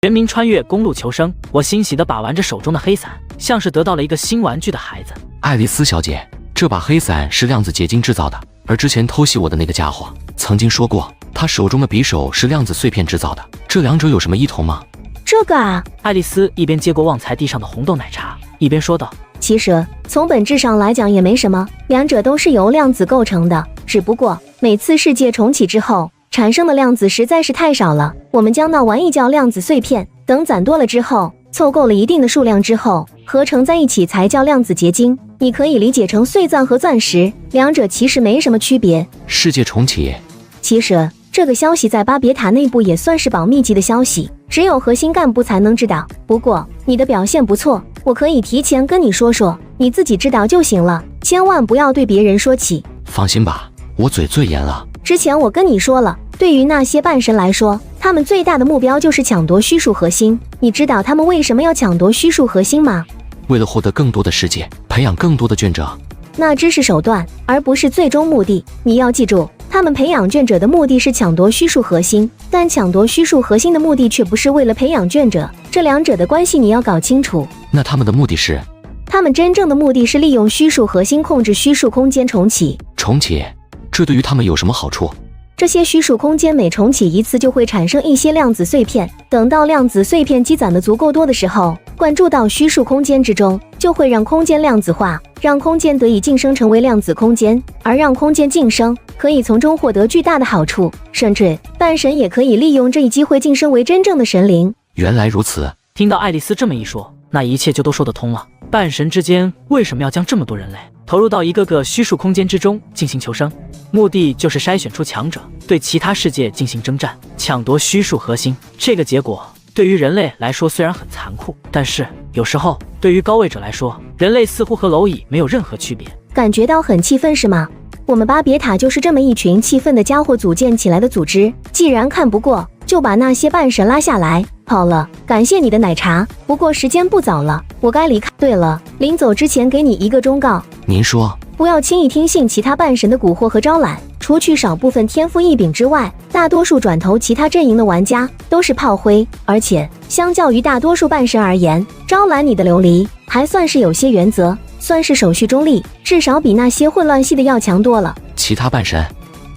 全民穿越公路求生，我欣喜地把玩着手中的黑伞，像是得到了一个新玩具的孩子。爱丽丝小姐，这把黑伞是量子结晶制造的，而之前偷袭我的那个家伙曾经说过，他手中的匕首是量子碎片制造的，这两者有什么异同吗？这个啊，爱丽丝一边接过旺财地上的红豆奶茶，一边说道：“其实从本质上来讲也没什么，两者都是由量子构成的，只不过每次世界重启之后产生的量子实在是太少了，我们将那玩意叫量子碎片，等攒多了之后，凑够了一定的数量之后，合成在一起才叫量子结晶。你可以理解成碎钻和钻石，两者其实没什么区别。”世界重启？其实这个消息在巴别塔内部也算是保密级的消息，只有核心干部才能知道。不过你的表现不错，我可以提前跟你说说，你自己知道就行了，千万不要对别人说起。放心吧，我嘴最严了。之前我跟你说了，对于那些半神来说，他们最大的目标就是抢夺虚数核心。你知道他们为什么要抢夺虚数核心吗？为了获得更多的世界，培养更多的卷者。那只是手段，而不是最终目的。你要记住，他们培养卷者的目的是抢夺虚数核心，但抢夺虚数核心的目的却不是为了培养卷者，这两者的关系你要搞清楚。那他们的目的是？他们真正的目的是利用虚数核心控制虚数空间重启。重启？这对于他们有什么好处？这些虚数空间每重启一次就会产生一些量子碎片，等到量子碎片积攒的足够多的时候，灌注到虚数空间之中，就会让空间量子化，让空间得以晋升成为量子空间，而让空间晋升可以从中获得巨大的好处，甚至半神也可以利用这一机会晋升为真正的神灵。原来如此。听到爱丽丝这么一说，那一切就都说得通了。半神之间为什么要将这么多人类投入到一个个虚数空间之中进行求生？目的就是筛选出强者，对其他世界进行征战，抢夺虚数核心。这个结果对于人类来说虽然很残酷，但是有时候对于高位者来说，人类似乎和蝼蚁没有任何区别。感觉到很气愤是吗？我们巴别塔就是这么一群气愤的家伙组建起来的组织，既然看不过，就把那些半神拉下来。好了，感谢你的奶茶，不过时间不早了，我该离开。对了，临走之前给你一个忠告。您说？不要轻易听信其他半神的蛊惑和招揽，除去少部分天赋异禀之外，大多数转投其他阵营的玩家都是炮灰。而且相较于大多数半神而言，招揽你的琉璃还算是有些原则，算是手续中立，至少比那些混乱系的要强多了。其他半神？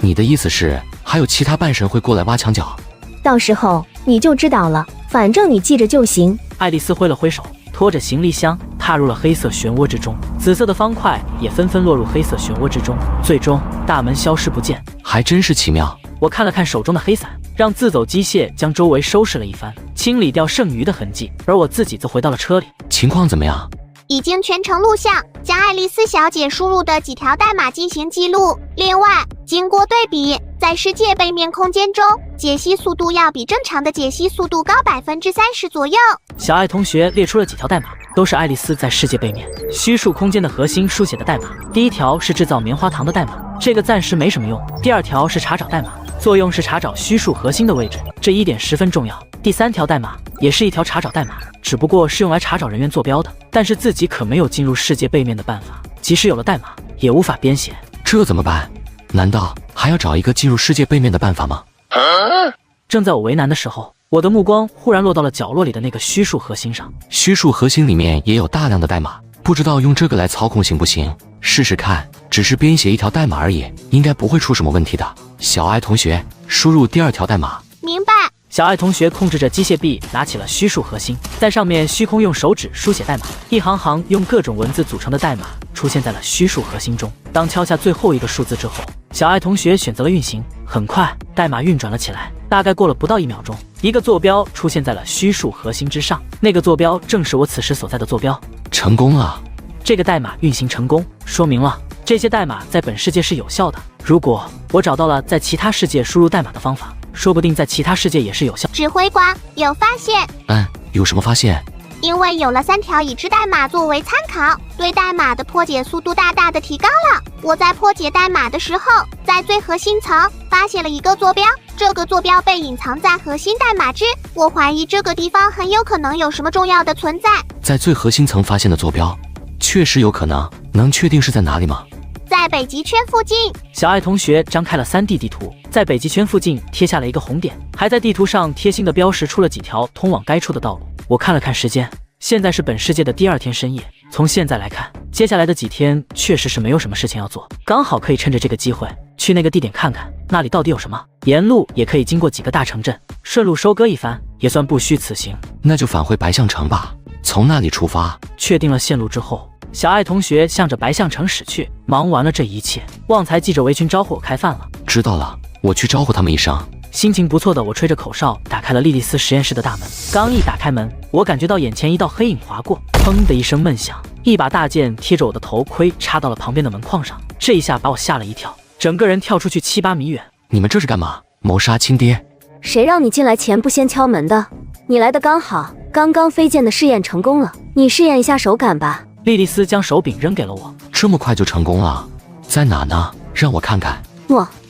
你的意思是还有其他半神会过来挖墙脚？到时候你就知道了，反正你记着就行。爱丽丝挥了挥手，拖着行李箱踏入了黑色漩涡之中，紫色的方块也纷纷落入黑色漩涡之中，最终大门消失不见。还真是奇妙。我看了看手中的黑伞，让自走机械将周围收拾了一番，清理掉剩余的痕迹，而我自己则回到了车里。情况怎么样？已经全程录像，将爱丽丝小姐输入的几条代码进行记录。另外，经过对比，在世界背面空间中，解析速度要比正常的解析速度高30%左右。小爱同学列出了几条代码，都是爱丽丝在世界背面虚数空间的核心书写的代码。第一条是制造棉花糖的代码，这个暂时没什么用。第二条是查找代码，作用是查找虚数核心的位置，这一点十分重要。第三条代码也是一条查找代码，只不过是用来查找人员坐标的，但是自己可没有进入世界背面的办法，即使有了代码也无法编写。这怎么办？难道还要找一个进入世界背面的办法吗？正在我为难的时候，我的目光忽然落到了角落里的那个虚数核心上。虚数核心里面也有大量的代码，不知道用这个来操控行不行？试试看，只是编写一条代码而已，应该不会出什么问题的。小爱同学，输入第二条代码。明白。小爱同学控制着机械臂拿起了虚数核心，在上面虚空用手指书写代码，一行行用各种文字组成的代码出现在了虚数核心中。当敲下最后一个数字之后，小爱同学选择了运行。很快，代码运转了起来，大概过了不到1秒钟，一个坐标出现在了虚数核心之上，那个坐标正是我此时所在的坐标。成功了！这个代码运行成功，说明了这些代码在本世界是有效的。如果我找到了在其他世界输入代码的方法，说不定在其他世界也是有效。指挥官有发现。有什么发现？因为有了3条已知代码作为参考，对代码的破解速度大大的提高了。我在破解代码的时候，在最核心层发现了一个坐标，这个坐标被隐藏在核心代码之，我怀疑这个地方很有可能有什么重要的存在。在最核心层发现的坐标，确实有可能，能确定是在哪里吗？在在北极圈附近。小爱同学张开了3D 地图，在北极圈附近贴下了一个红点，还在地图上贴心的标识出了几条通往该处的道路。我看了看时间，现在是本世界的第2天深夜。从现在来看，接下来的几天确实是没有什么事情要做，刚好可以趁着这个机会去那个地点看看，那里到底有什么。沿路也可以经过几个大城镇，顺路收割一番，也算不虚此行。那就返回白象城吧，从那里出发。确定了线路之后，小爱同学向着白象城驶去。忙完了这一切，旺财系着围裙招呼我开饭了。知道了，我去招呼他们一声。心情不错的我吹着口哨打开了莉莉丝实验室的大门。刚一打开门，我感觉到眼前一道黑影划过，砰的一声闷响，一把大剑贴着我的头盔插到了旁边的门框上。这一下把我吓了一跳，整个人跳出去7、8米远。你们这是干嘛？谋杀亲爹？谁让你进来前不先敲门的？你来的刚好，刚刚飞剑的试验成功了，你试验一下手感吧。莉莉丝将手柄扔给了我。这么快就成功了？在哪呢？让我看看。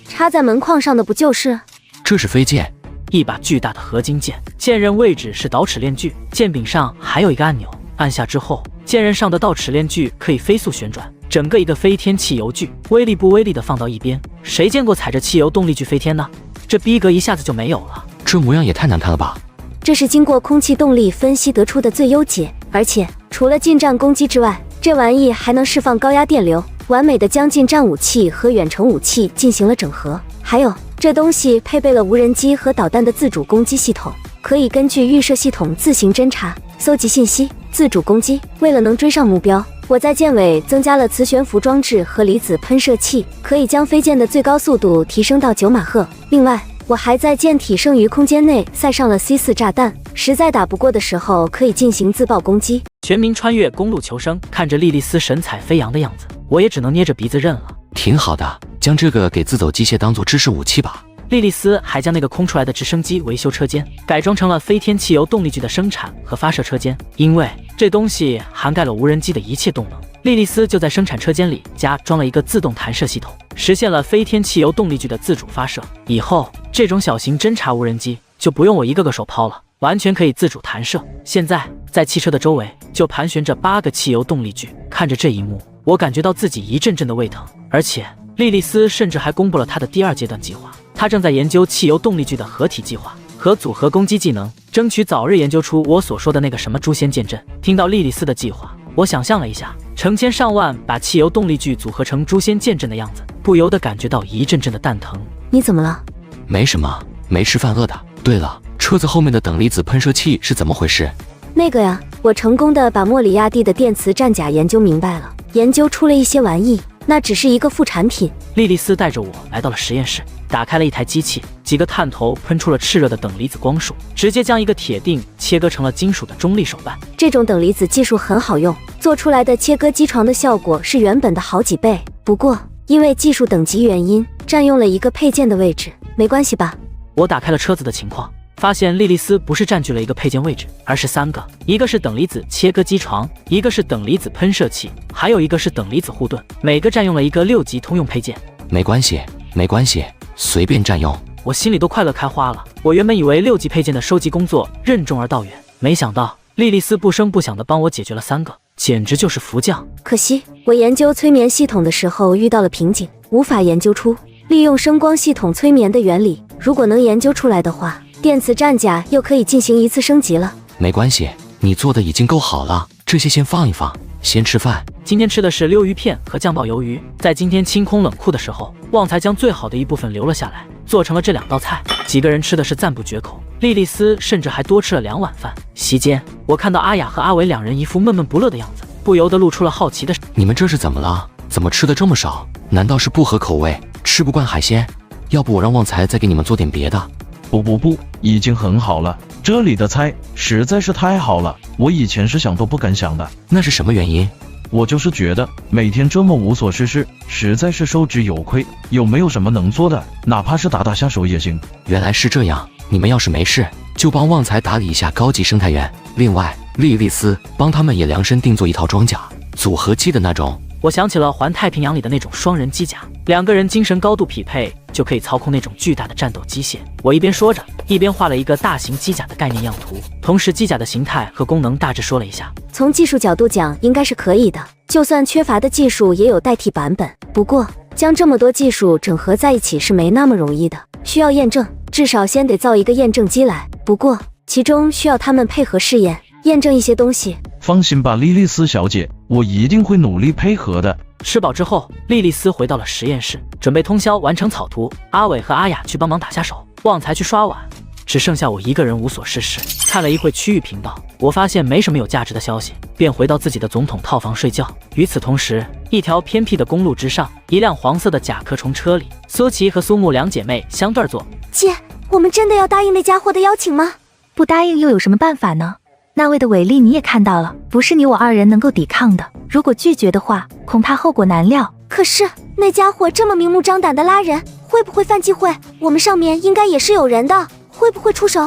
插在门框上的不就是？这是飞剑，一把巨大的合金剑，剑刃位置是导齿链锯，剑柄上还有一个按钮，按下之后，剑刃上的导齿链锯可以飞速旋转，整个一个飞天汽油锯，威力不威力的放到一边。谁见过踩着汽油动力锯飞天呢？这逼格一下子就没有了。这模样也太难看了吧！这是经过空气动力分析得出的最优解，而且除了近战攻击之外，这玩意还能释放高压电流，完美的将近战武器和远程武器进行了整合。还有，这东西配备了无人机和导弹的自主攻击系统，可以根据预设系统自行侦查、搜集信息、自主攻击。为了能追上目标，我在剑尾增加了磁悬浮装置和离子喷射器，可以将飞剑的最高速度提升到9马赫。另外，我还在剑体剩余空间内塞上了 C4 炸弹，实在打不过的时候可以进行自爆攻击。全民穿越公路求生，看着莉莉丝神采飞扬的样子，我也只能捏着鼻子认了。挺好的，将这个给自走机械当做制式武器吧。莉莉丝还将那个空出来的直升机维修车间改装成了飞天汽油动力锯的生产和发射车间，因为这东西涵盖了无人机的一切动能。莉莉丝就在生产车间里加装了一个自动弹射系统，实现了飞天汽油动力锯的自主发射。以后这种小型侦察无人机就不用我一个个手抛了，完全可以自主弹射。现在在汽车的周围就盘旋着8个汽油动力锯，看着这一幕，我感觉到自己一阵阵的胃疼。而且莉莉丝甚至还公布了她的第2阶段计划，她正在研究汽油动力锯的合体计划和组合攻击技能，争取早日研究出我所说的那个什么诛仙剑阵。听到莉莉丝的计划，我想象了一下，成千上万把汽油动力锯组合成诛仙剑阵的样子，不由得感觉到一阵阵的蛋疼。你怎么了？没什么，没吃饭饿的。对了，车子后面的等离子喷射器是怎么回事？那个呀，我成功的把莫里亚蒂的电磁战甲研究明白了，研究出了一些玩意，那只是一个副产品。莉莉丝带着我来到了实验室，打开了一台机器，几个探头喷出了炽热的等离子光束，直接将一个铁锭切割成了金属的中立手办。这种等离子技术很好用，做出来的切割机床的效果是原本的好几倍。不过因为技术等级原因，占用了一个配件的位置，没关系吧？我打开了车子的情况，发现莉莉丝不是占据了一个配件位置，而是3个，一个是等离子切割机床，一个是等离子喷射器，还有一个是等离子护盾，每个占用了一个6级通用配件。没关系，没关系，随便占用。我心里都快乐开花了。我原本以为6级配件的收集工作任重而道远，没想到莉莉丝不声不响地帮我解决了3个，简直就是福将。可惜我研究催眠系统的时候遇到了瓶颈，无法研究出利用声光系统催眠的原理。如果能研究出来的话，电磁战甲又可以进行一次升级了。没关系，你做的已经够好了，这些先放一放，先吃饭。今天吃的是溜鱼片和酱爆鱿鱼。在今天清空冷库的时候，旺财将最好的一部分留了下来，做成了这2道菜。几个人吃的是赞不绝口，莉莉丝甚至还多吃了2碗饭。席间，我看到阿雅和阿伟2人一副闷闷不乐的样子，不由得露出了好奇的。你们这是怎么了？怎么吃的这么少？难道是不合口味，吃不惯海鲜？要不我让旺财再给你们做点别的。不，已经很好了，这里的菜实在是太好了，我以前是想都不敢想的。那是什么原因？我就是觉得每天这么无所事事，实在是受之有愧。有没有什么能做的，哪怕是打下手也行。原来是这样，你们要是没事，就帮旺财打理一下高级生态园。另外，莉莉丝帮他们也量身定做一套装甲，组合机的那种。我想起了环太平洋里的那种双人机甲，两个人精神高度匹配，就可以操控那种巨大的战斗机械。我一边说着，一边画了一个大型机甲的概念样图，同时机甲的形态和功能大致说了一下。从技术角度讲，应该是可以的，就算缺乏的技术也有代替版本。不过，将这么多技术整合在一起是没那么容易的，需要验证，至少先得造一个验证机来。不过，其中需要他们配合试验，验证一些东西。放心吧，莉莉丝小姐，我一定会努力配合的。吃饱之后，莉莉丝回到了实验室，准备通宵完成草图。阿伟和阿雅去帮忙打下手，旺财去刷碗，只剩下我一个人无所事事。看了一会区域频道，我发现没什么有价值的消息，便回到自己的总统套房睡觉。与此同时，一条偏僻的公路之上，一辆黄色的甲壳虫车里，苏琪和苏木两姐妹相对坐。姐，我们真的要答应那家伙的邀请吗？不答应又有什么办法呢？那位的伟力你也看到了，不是你我二人能够抵抗的。如果拒绝的话，恐怕后果难料。可是那家伙这么明目张胆的拉人，会不会犯忌讳？我们上面应该也是有人的，会不会出手？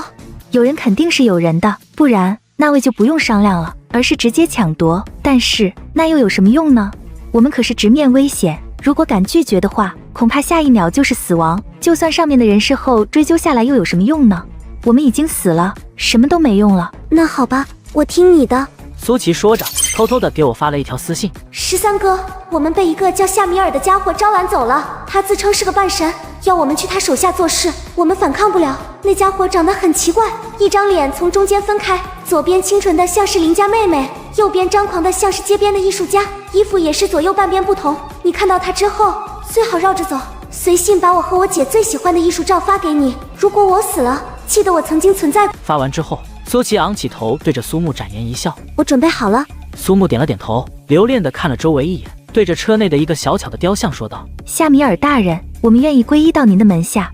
有人肯定是有人的，不然那位就不用商量了，而是直接抢夺。但是那又有什么用呢？我们可是直面危险，如果敢拒绝的话，恐怕下一秒就是死亡。就算上面的人事后追究下来，又有什么用呢？我们已经死了，什么都没用了。那好吧，我听你的。苏琪说着，偷偷的给我发了一条私信：13哥，我们被一个叫夏米尔的家伙招揽走了，他自称是个半神，要我们去他手下做事，我们反抗不了。那家伙长得很奇怪，一张脸从中间分开，左边清纯的像是邻家妹妹，右边张狂的像是街边的艺术家，衣服也是左右半边不同。你看到他之后，最好绕着走，随信把我和我姐最喜欢的艺术照发给你。如果我死了，记得我曾经存在。发完之后，苏琪昂起头，对着苏木展颜一笑：“我准备好了。”苏木点了点头，留恋地看了周围一眼，对着车内的一个小巧的雕像说道：“夏米尔大人，我们愿意皈依到您的门下。”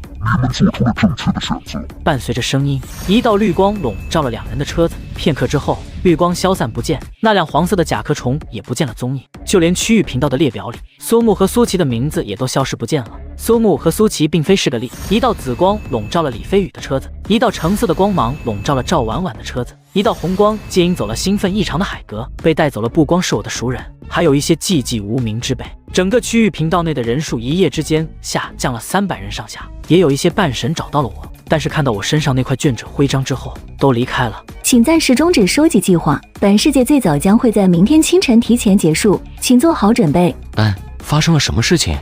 伴随着声音，一道绿光笼罩了两人的车子。片刻之后，绿光消散不见，那辆黄色的甲壳虫也不见了踪影，就连区域频道的列表里，苏木和苏琪的名字也都消失不见了。苏木和苏琪并非是个例，一道紫光笼罩了李飞宇的车子，一道橙色的光芒笼罩了赵婉婉的车子，一道红光接引走了兴奋异常的海格。被带走了不光是我的熟人，还有一些寂寂无名之辈。整个区域频道内的人数一夜之间下降了300人上下，也有一些半神找到了我，但是看到我身上那块卷者徽章之后，都离开了。请暂时终止收集计划，本世界最早将会在明天清晨提前结束，请做好准备。发生了什么事情？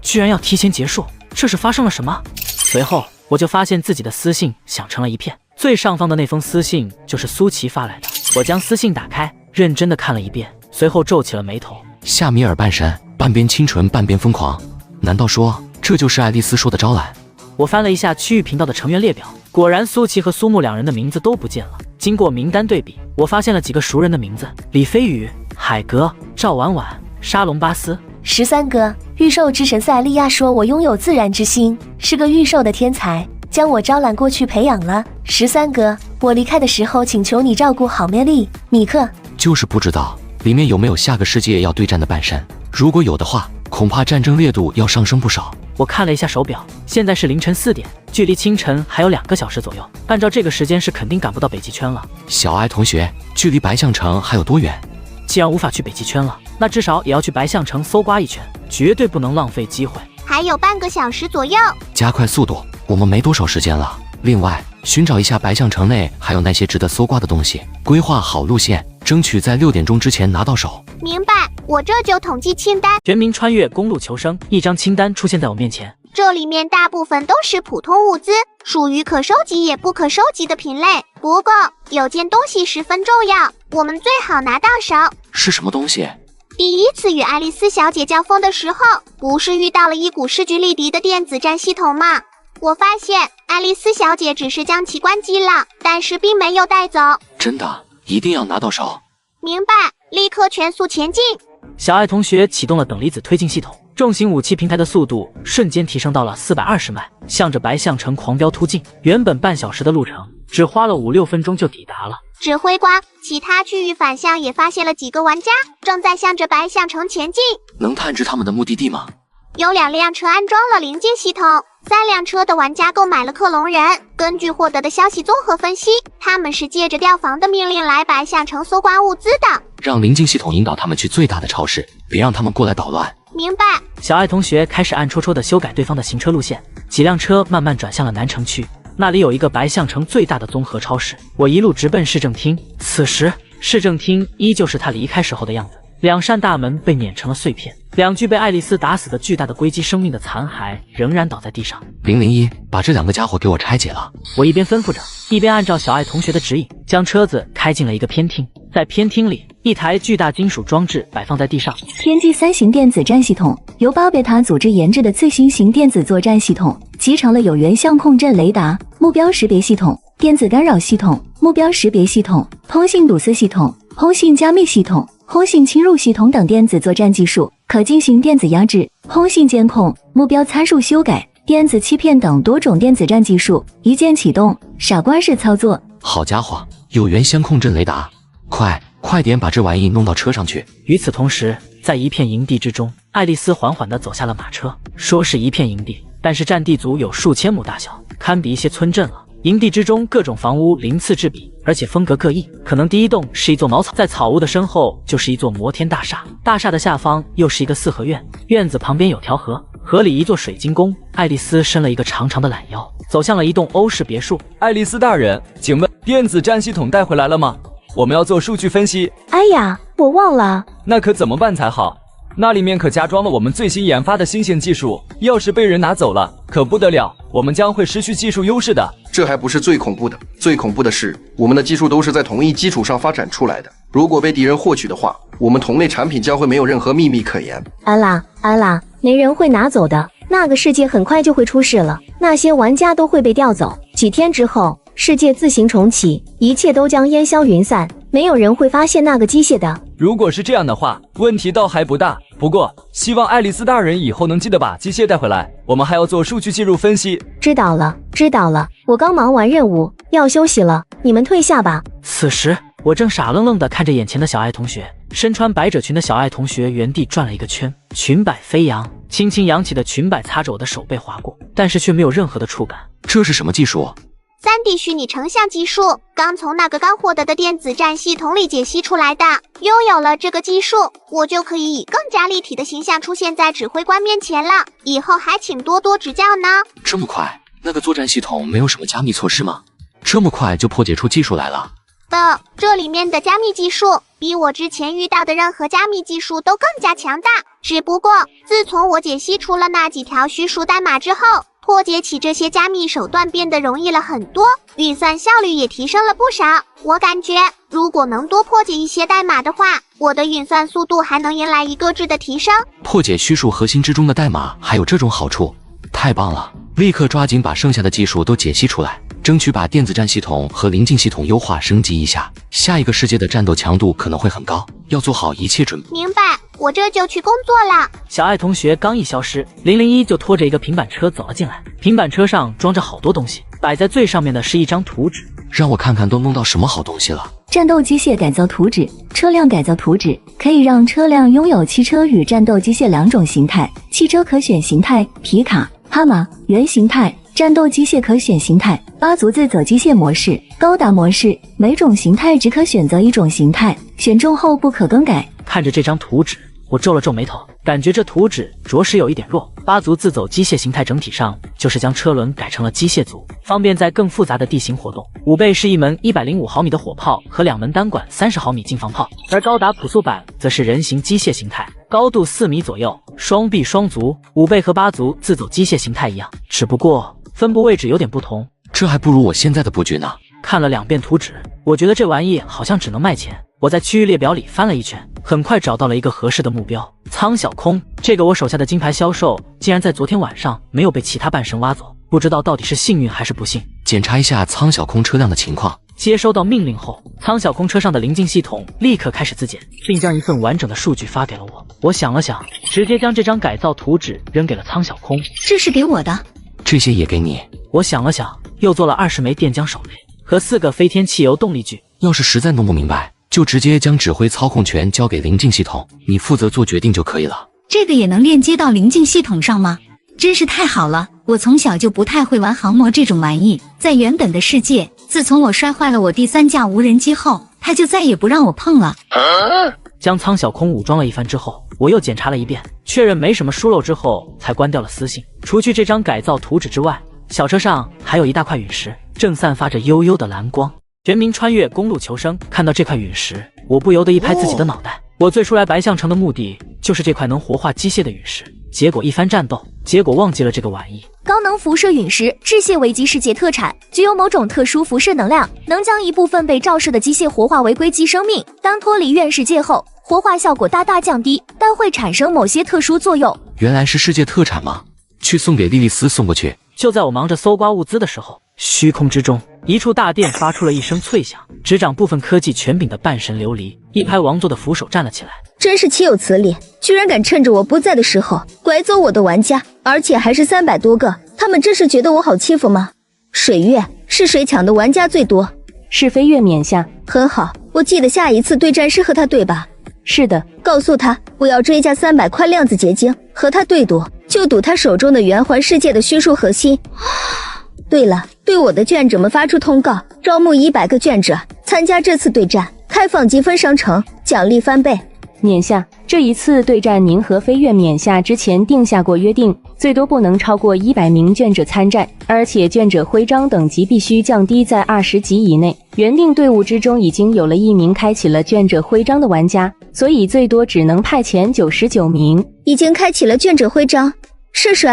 居然要提前结束，这是发生了什么？随后我就发现自己的私信响成了一片，最上方的那封私信就是苏琪发来的。我将私信打开，认真的看了一遍，随后皱起了眉头。夏米尔半神，半边清纯半边疯狂，难道说这就是爱丽丝说的招揽？我翻了一下区域频道的成员列表，果然苏琪和苏木两人的名字都不见了。经过名单对比，我发现了几个熟人的名字：李飞宇、海格、赵婉婉、沙龙巴斯。13哥，御兽之神塞利亚说我拥有自然之心，是个御兽的天才，将我招揽过去培养了。13哥，我离开的时候请求你照顾好梅丽、米克。就是不知道里面有没有下个世界要对战的半神，如果有的话，恐怕战争烈度要上升不少。我看了一下手表，现在是凌晨4点，距离清晨还有2个小时左右。按照这个时间是肯定赶不到北极圈了。小艾同学，距离白象城还有多远？既然无法去北极圈了，那至少也要去白象城搜刮一圈，绝对不能浪费机会。还有半个小时左右，加快速度，我们没多少时间了。另外，寻找一下白象城内还有那些值得搜刮的东西，规划好路线，争取在6点钟之前拿到手。明白，我这就统计清单。全民穿越公路求生，一张清单出现在我面前。这里面大部分都是普通物资，属于可收集也不可收集的品类。不过有件东西十分重要，我们最好拿到手。是什么东西？第一次与爱丽丝小姐交锋的时候，不是遇到了一股势均力敌的电子战系统吗？我发现爱丽丝小姐只是将其关机了，但是并没有带走。真的，一定要拿到手。明白，立刻全速前进。小爱同学启动了等离子推进系统，重型武器平台的速度瞬间提升到了420迈，向着白象城狂飙突进。原本半小时的路程，只花了5-6分钟就抵达了。指挥官，其他区域反向也发现了几个玩家，正在向着白象城前进。能探知他们的目的地吗？有2辆车安装了临近系统，3辆车的玩家购买了克隆人。根据获得的消息综合分析，他们是借着调防的命令来白象城搜刮物资的。让临近系统引导他们去最大的超市，别让他们过来捣乱。明白。小爱同学开始暗戳戳地修改对方的行车路线，几辆车慢慢转向了南城区，那里有一个白象城最大的综合超市。我一路直奔市政厅，此时市政厅依旧是他离开时候的样子，两扇大门被碾成了碎片，两具被爱丽丝打死的巨大的龟鸡生命的残骸仍然倒在地上。001，把这两个家伙给我拆解了。我一边吩咐着，一边按照小爱同学的指引，将车子开进了一个偏厅。在偏厅里，一台巨大金属装置摆放在地上。天际3型电子战系统由巴贝塔组织研制的次新型电子作战系统，集成了有源相控阵雷达、目标识别系统、电子干扰系统、目标识别系统、通信堵塞系统、通信加密系统、通信侵入系统等电子作战技术，可进行电子压制、通信监控、目标参数修改、电子欺骗等多种电子战技术，一键启动，傻瓜式操作。好家伙，有源相控阵雷达，快点把这玩意弄到车上去。与此同时，在一片营地之中，爱丽丝缓缓地走下了马车。说是一片营地，但是占地足有数千亩大小，堪比一些村镇了。营地之中各种房屋鳞次栉比，而且风格各异。可能第一栋是一座茅草，在草屋的身后就是一座摩天大厦，大厦的下方又是一个四合院，院子旁边有条河，河里一座水晶宫。爱丽丝伸了一个长长的懒腰，走向了一栋欧式别墅。爱丽丝大人，请问电子战系统带回来了吗？我们要做数据分析。哎呀，我忘了。那可怎么办才好？那里面可加装了我们最新研发的新型技术，要是被人拿走了，可不得了，我们将会失去技术优势的。这还不是最恐怖的，最恐怖的是，我们的技术都是在同一基础上发展出来的。如果被敌人获取的话，我们同类产品将会没有任何秘密可言。安啦，没人会拿走的。那个世界很快就会出事了，那些玩家都会被调走。几天之后，世界自行重启，一切都将烟消云散，没有人会发现那个机械的。如果是这样的话，问题倒还不大。不过，希望爱丽丝大人以后能记得把机械带回来，我们还要做数据技术分析。知道了，我刚忙完任务，要休息了，你们退下吧。此时，我正傻愣愣地看着眼前的小爱同学，身穿百褶裙的小爱同学原地转了一个圈，裙摆飞扬，轻轻扬起的裙摆擦着我的手背划过，但是却没有任何的触感。这是什么技术？3D 虚拟成像技术，刚从那个刚获得的电子战系统里解析出来的。拥有了这个技术，我就可以以更加立体的形象出现在指挥官面前了。以后还请多多指教呢。这么快？那个作战系统没有什么加密措施吗？这么快就破解出技术来了？这里面的加密技术比我之前遇到的任何加密技术都更加强大。只不过，自从我解析出了那几条虚数代码之后，破解起这些加密手段变得容易了很多，运算效率也提升了不少。我感觉，如果能多破解一些代码的话，我的运算速度还能迎来一个质的提升。破解虚数核心之中的代码还有这种好处，太棒了！立刻抓紧把剩下的技术都解析出来，争取把电子战系统和临近系统优化升级一下。下一个世界的战斗强度可能会很高，要做好一切准备。明白，我这就去工作了。小爱同学刚一消失，001就拖着一个平板车走了进来。平板车上装着好多东西，摆在最上面的是一张图纸。让我看看都弄到什么好东西了。战斗机械改造图纸、车辆改造图纸，可以让车辆拥有汽车与战斗机械两种形态。汽车可选形态：皮卡、哈马；原形态。战斗机械可选形态：8足自走机械模式、高达模式，每种形态只可选择一种形态，选中后不可更改。看着这张图纸，我皱了皱眉头，感觉这图纸着实有一点弱。8足自走机械形态整体上就是将车轮改成了机械组，方便在更复杂的地形活动。5倍是一门105毫米的火炮和2门单管30毫米近防炮，而高达朴素版则是人形机械形态，高度4米左右，双臂双足。5倍和8足自走机械形态一样，只不过分布位置有点不同。这还不如我现在的布局呢。看了2遍图纸，我觉得这玩意好像只能卖钱。我在区域列表里翻了一圈，很快找到了一个合适的目标——苍小空。这个我手下的金牌销售竟然在昨天晚上没有被其他半神挖走，不知道到底是幸运还是不幸。检查一下苍小空车辆的情况。接收到命令后，苍小空车上的临近系统立刻开始自检，并将一份完整的数据发给了我。我想了想，直接将这张改造图纸扔给了苍小空。这是给我的，这些也给你。我想了想，又做了20枚电浆手雷和4个飞天汽油动力具。要是实在弄不明白，就直接将指挥操控权交给临近系统，你负责做决定就可以了。这个也能链接到临近系统上吗？真是太好了，我从小就不太会玩航模这种玩意。在原本的世界，自从我摔坏了我第3架无人机后，他就再也不让我碰了。将苍小空武装了一番之后，我又检查了一遍，确认没什么疏漏之后，才关掉了私信。除去这张改造图纸之外，小车上还有一大块陨石，正散发着幽幽的蓝光。全民穿越公路求生，看到这块陨石，我不由得一拍自己的脑袋。我最初来白象城的目的就是这块能活化机械的陨石，结果一番战斗，忘记了这个玩意。高能辐射陨石，致谢危机世界特产，具有某种特殊辐射能量，能将一部分被照射的机械活化为硅基生命。当脱离原世界后，活化效果大大降低，但会产生某些特殊作用。原来是世界特产吗？去送给莉莉丝送过去。就在我忙着搜刮物资的时候，虚空之中，一处大殿发出了一声脆响，执掌部分科技权柄的半神琉璃一拍王座的扶手站了起来。真是岂有此理，居然敢趁着我不在的时候拐走我的玩家，而且还是300多个，他们真是觉得我好欺负吗？水月，是谁抢的玩家最多？是飞跃冕下。很好，我记得下一次对战是和他对吧？是的，告诉他我要追加300块量子结晶，和他对赌，就赌他手中的圆环世界的虚数核心。对了，对我的卷者们发出通告，招募100个卷者参加这次对战，开放积分商城，奖励翻倍。冕下，这一次对战您和飞跃冕下之前定下过约定，最多不能超过100名卷者参战，而且卷者徽章等级必须降低在20级以内。原定队伍之中已经有了1名开启了卷者徽章的玩家，所以最多只能派遣99名。已经开启了卷者徽章，是谁？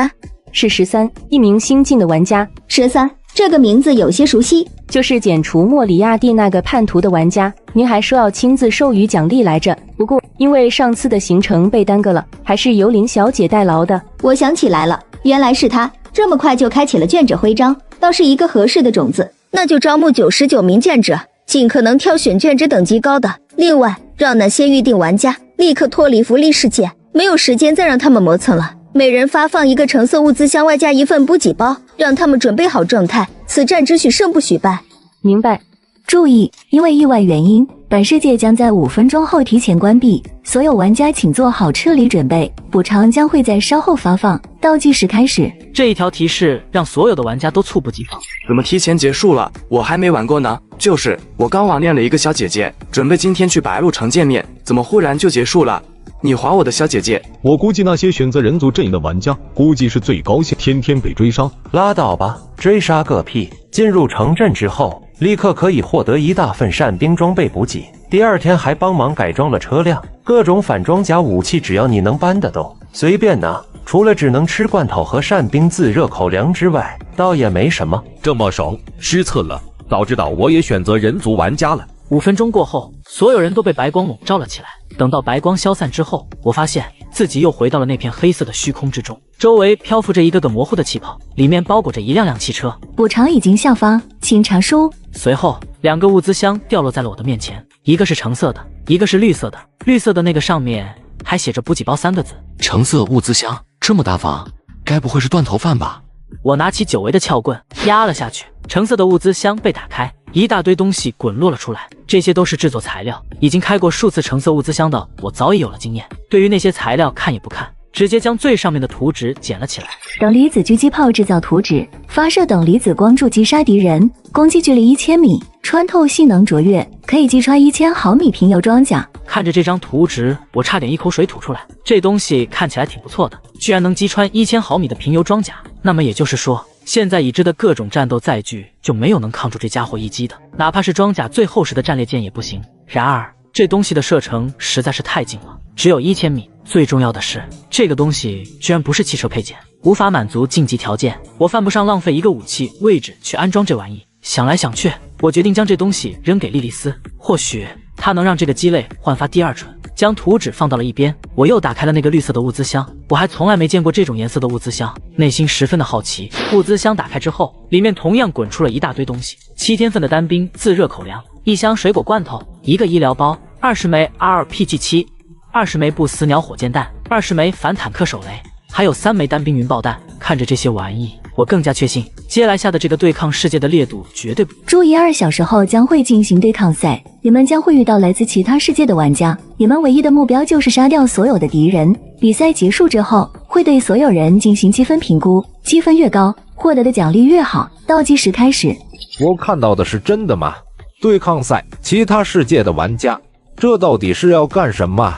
是13，一名新进的玩家。13，这个名字有些熟悉，就是剪除莫里亚蒂那个叛徒的玩家。您还说要亲自授予奖励来着，不过因为上次的行程被耽搁了，还是由林小姐代劳的。我想起来了，原来是他，这么快就开启了卷者徽章，倒是一个合适的种子。那就招募99名卷者，尽可能挑选卷者等级高的。另外，让那些预定玩家立刻脱离福利世界，没有时间再让他们磨蹭了。每人发放一个橙色物资箱，外加1份补给包，让他们准备好状态。此战只许胜不许败。明白。注意，因为意外原因，本世界将在5分钟后提前关闭，所有玩家请做好撤离准备，补偿将会在稍后发放，倒计时开始。这一条提示让所有的玩家都猝不及防。怎么提前结束了？我还没玩过呢。就是我刚网恋了一个小姐姐，准备今天去白鹿城见面，怎么忽然就结束了？你还我的小姐姐？我估计那些选择人族阵营的玩家估计是最高兴，天天被追杀。拉倒吧，追杀个屁！进入城镇之后，立刻可以获得1大份扇兵装备补给，第2天还帮忙改装了车辆，各种反装甲武器只要你能搬得动，随便拿。除了只能吃罐头和扇兵自热口粮之外，倒也没什么。这么爽，失策了。早知道我也选择人族玩家了。5分钟过后，所有人都被白光笼罩了起来。等到白光消散之后，我发现自己又回到了那片黑色的虚空之中，周围漂浮着一个个模糊的气泡，里面包裹着一辆辆汽车。补偿已经下发，请查收。随后2个物资箱掉落在了我的面前，一个是橙色的，一个是绿色的。绿色的那个上面还写着补给包3个字。橙色物资箱这么大方，该不会是断头饭吧？我拿起久违的撬棍压了下去，橙色的物资箱被打开，一大堆东西滚落了出来，这些都是制作材料。已经开过数次橙色物资箱的我早已有了经验，对于那些材料看也不看，直接将最上面的图纸捡了起来。等离子狙击炮制造图纸，发射等离子光柱击杀敌人，攻击距离1000米，穿透性能卓越，可以击穿1000毫米平油装甲。看着这张图纸，我差点一口水吐出来。这东西看起来挺不错的，居然能击穿1000毫米的平油装甲。那么也就是说，现在已知的各种战斗载具就没有能抗住这家伙一击的，哪怕是装甲最厚实的战列舰也不行。然而这东西的射程实在是太近了，只有1000米。最重要的是，这个东西居然不是汽车配件，无法满足晋级条件。我犯不上浪费一个武器位置去安装这玩意。想来想去，我决定将这东西扔给莉莉丝，或许它能让这个鸡肋焕发第2春。将图纸放到了一边，我又打开了那个绿色的物资箱。我还从来没见过这种颜色的物资箱，内心十分的好奇。物资箱打开之后，里面同样滚出了一大堆东西：7天份的单兵自热口粮，1箱水果罐头，1个医疗包，20枚 RPG7， 20枚不死鸟火箭弹，20枚反坦克手雷，还有3枚单兵云爆弹。看着这些玩意，我更加确信接来下的这个对抗世界的烈度绝对不。注意，2小时后将会进行对抗赛，你们将会遇到来自其他世界的玩家，你们唯一的目标就是杀掉所有的敌人。比赛结束之后，会对所有人进行积分评估，积分越高，获得的奖励越好。倒计时开始。我看到的是真的吗？对抗赛，其他世界的玩家，这到底是要干什么？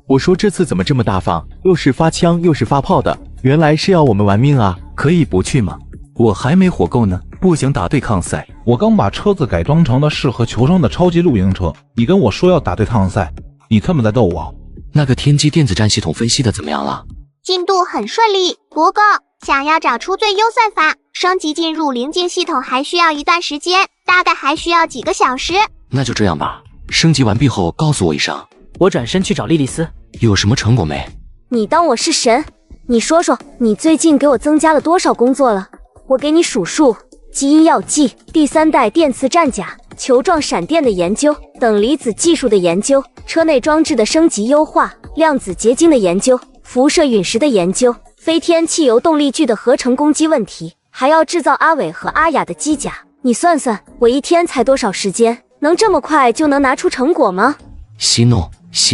我说这次怎么这么大方，又是发枪又是发炮的，原来是要我们玩命啊！可以不去吗？我还没火够呢，不想打对抗赛。我刚把车子改装成了适合求生的超级露营车，你跟我说要打对抗赛，你他妈在逗我？那个天机电子战系统分析的怎么样了？进度很顺利，不过想要找出最优算法，升级进入灵境系统还需要一段时间，大概还需要几个小时。那就这样吧，升级完毕后告诉我一声。我转身去找莉莉丝，有什么成果没？你当我是神？你说说，你最近给我增加了多少工作了？我给你数数：基因药剂、第3代电磁战甲、球状闪电的研究、等离子技术的研究、车内装置的升级优化、量子结晶的研究、辐射陨石的研究、飞天汽油动力具的合成攻击问题，还要制造阿伟和阿雅的机甲。你算算，我一天才多少时间？能这么快就能拿出成果吗？息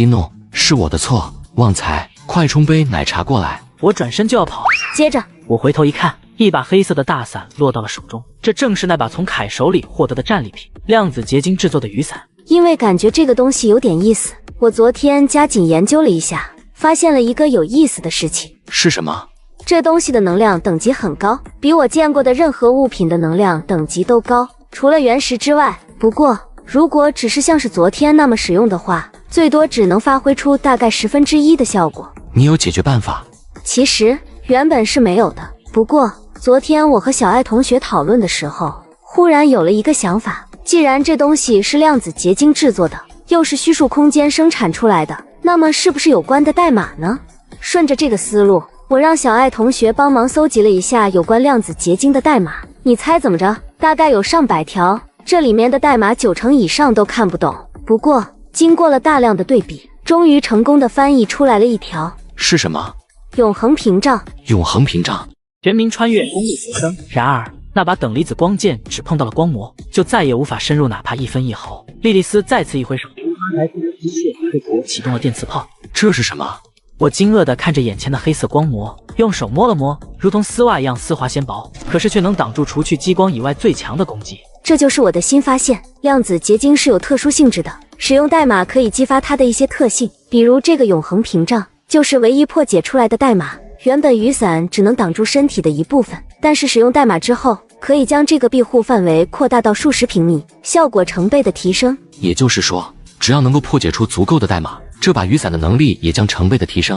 怒，是我的错。旺财，快冲杯奶茶过来。我转身就要跑，接着我回头一看，一把黑色的大伞落到了手中，这正是那把从凯手里获得的战利品——量子结晶制作的雨伞。因为感觉这个东西有点意思，我昨天加紧研究了一下，发现了一个有意思的事情。是什么？这东西的能量等级很高，比我见过的任何物品的能量等级都高，除了原石之外。不过如果只是像是昨天那么使用的话，最多只能发挥出大概1/10的效果。你有解决办法？其实原本是没有的，不过昨天我和小爱同学讨论的时候，忽然有了一个想法。既然这东西是量子结晶制作的，又是虚数空间生产出来的，那么是不是有关的代码呢？顺着这个思路，我让小爱同学帮忙搜集了一下有关量子结晶的代码。你猜怎么着？大概有上百条，这里面的代码90%以上都看不懂。不过经过了大量的对比，终于成功的翻译出来了一条。是什么？永恒屏障。永恒屏障，全民穿越公路求生。然而那把等离子光剑只碰到了光膜，就再也无法深入哪怕1分1毫。莉莉丝再次一挥手，来自机械对头启动了电磁炮。这是什么？我惊愕地看着眼前的黑色光膜，用手摸了摸，如同丝袜一样丝滑纤薄，可是却能挡住除去激光以外最强的攻击。这就是我的新发现，量子结晶是有特殊性质的，使用代码可以激发它的一些特性，比如这个永恒屏障就是唯一破解出来的代码。原本雨伞只能挡住身体的一部分，但是使用代码之后，可以将这个庇护范围扩大到数十平米，效果成倍的提升。也就是说，只要能够破解出足够的代码，这把雨伞的能力也将成倍的提升。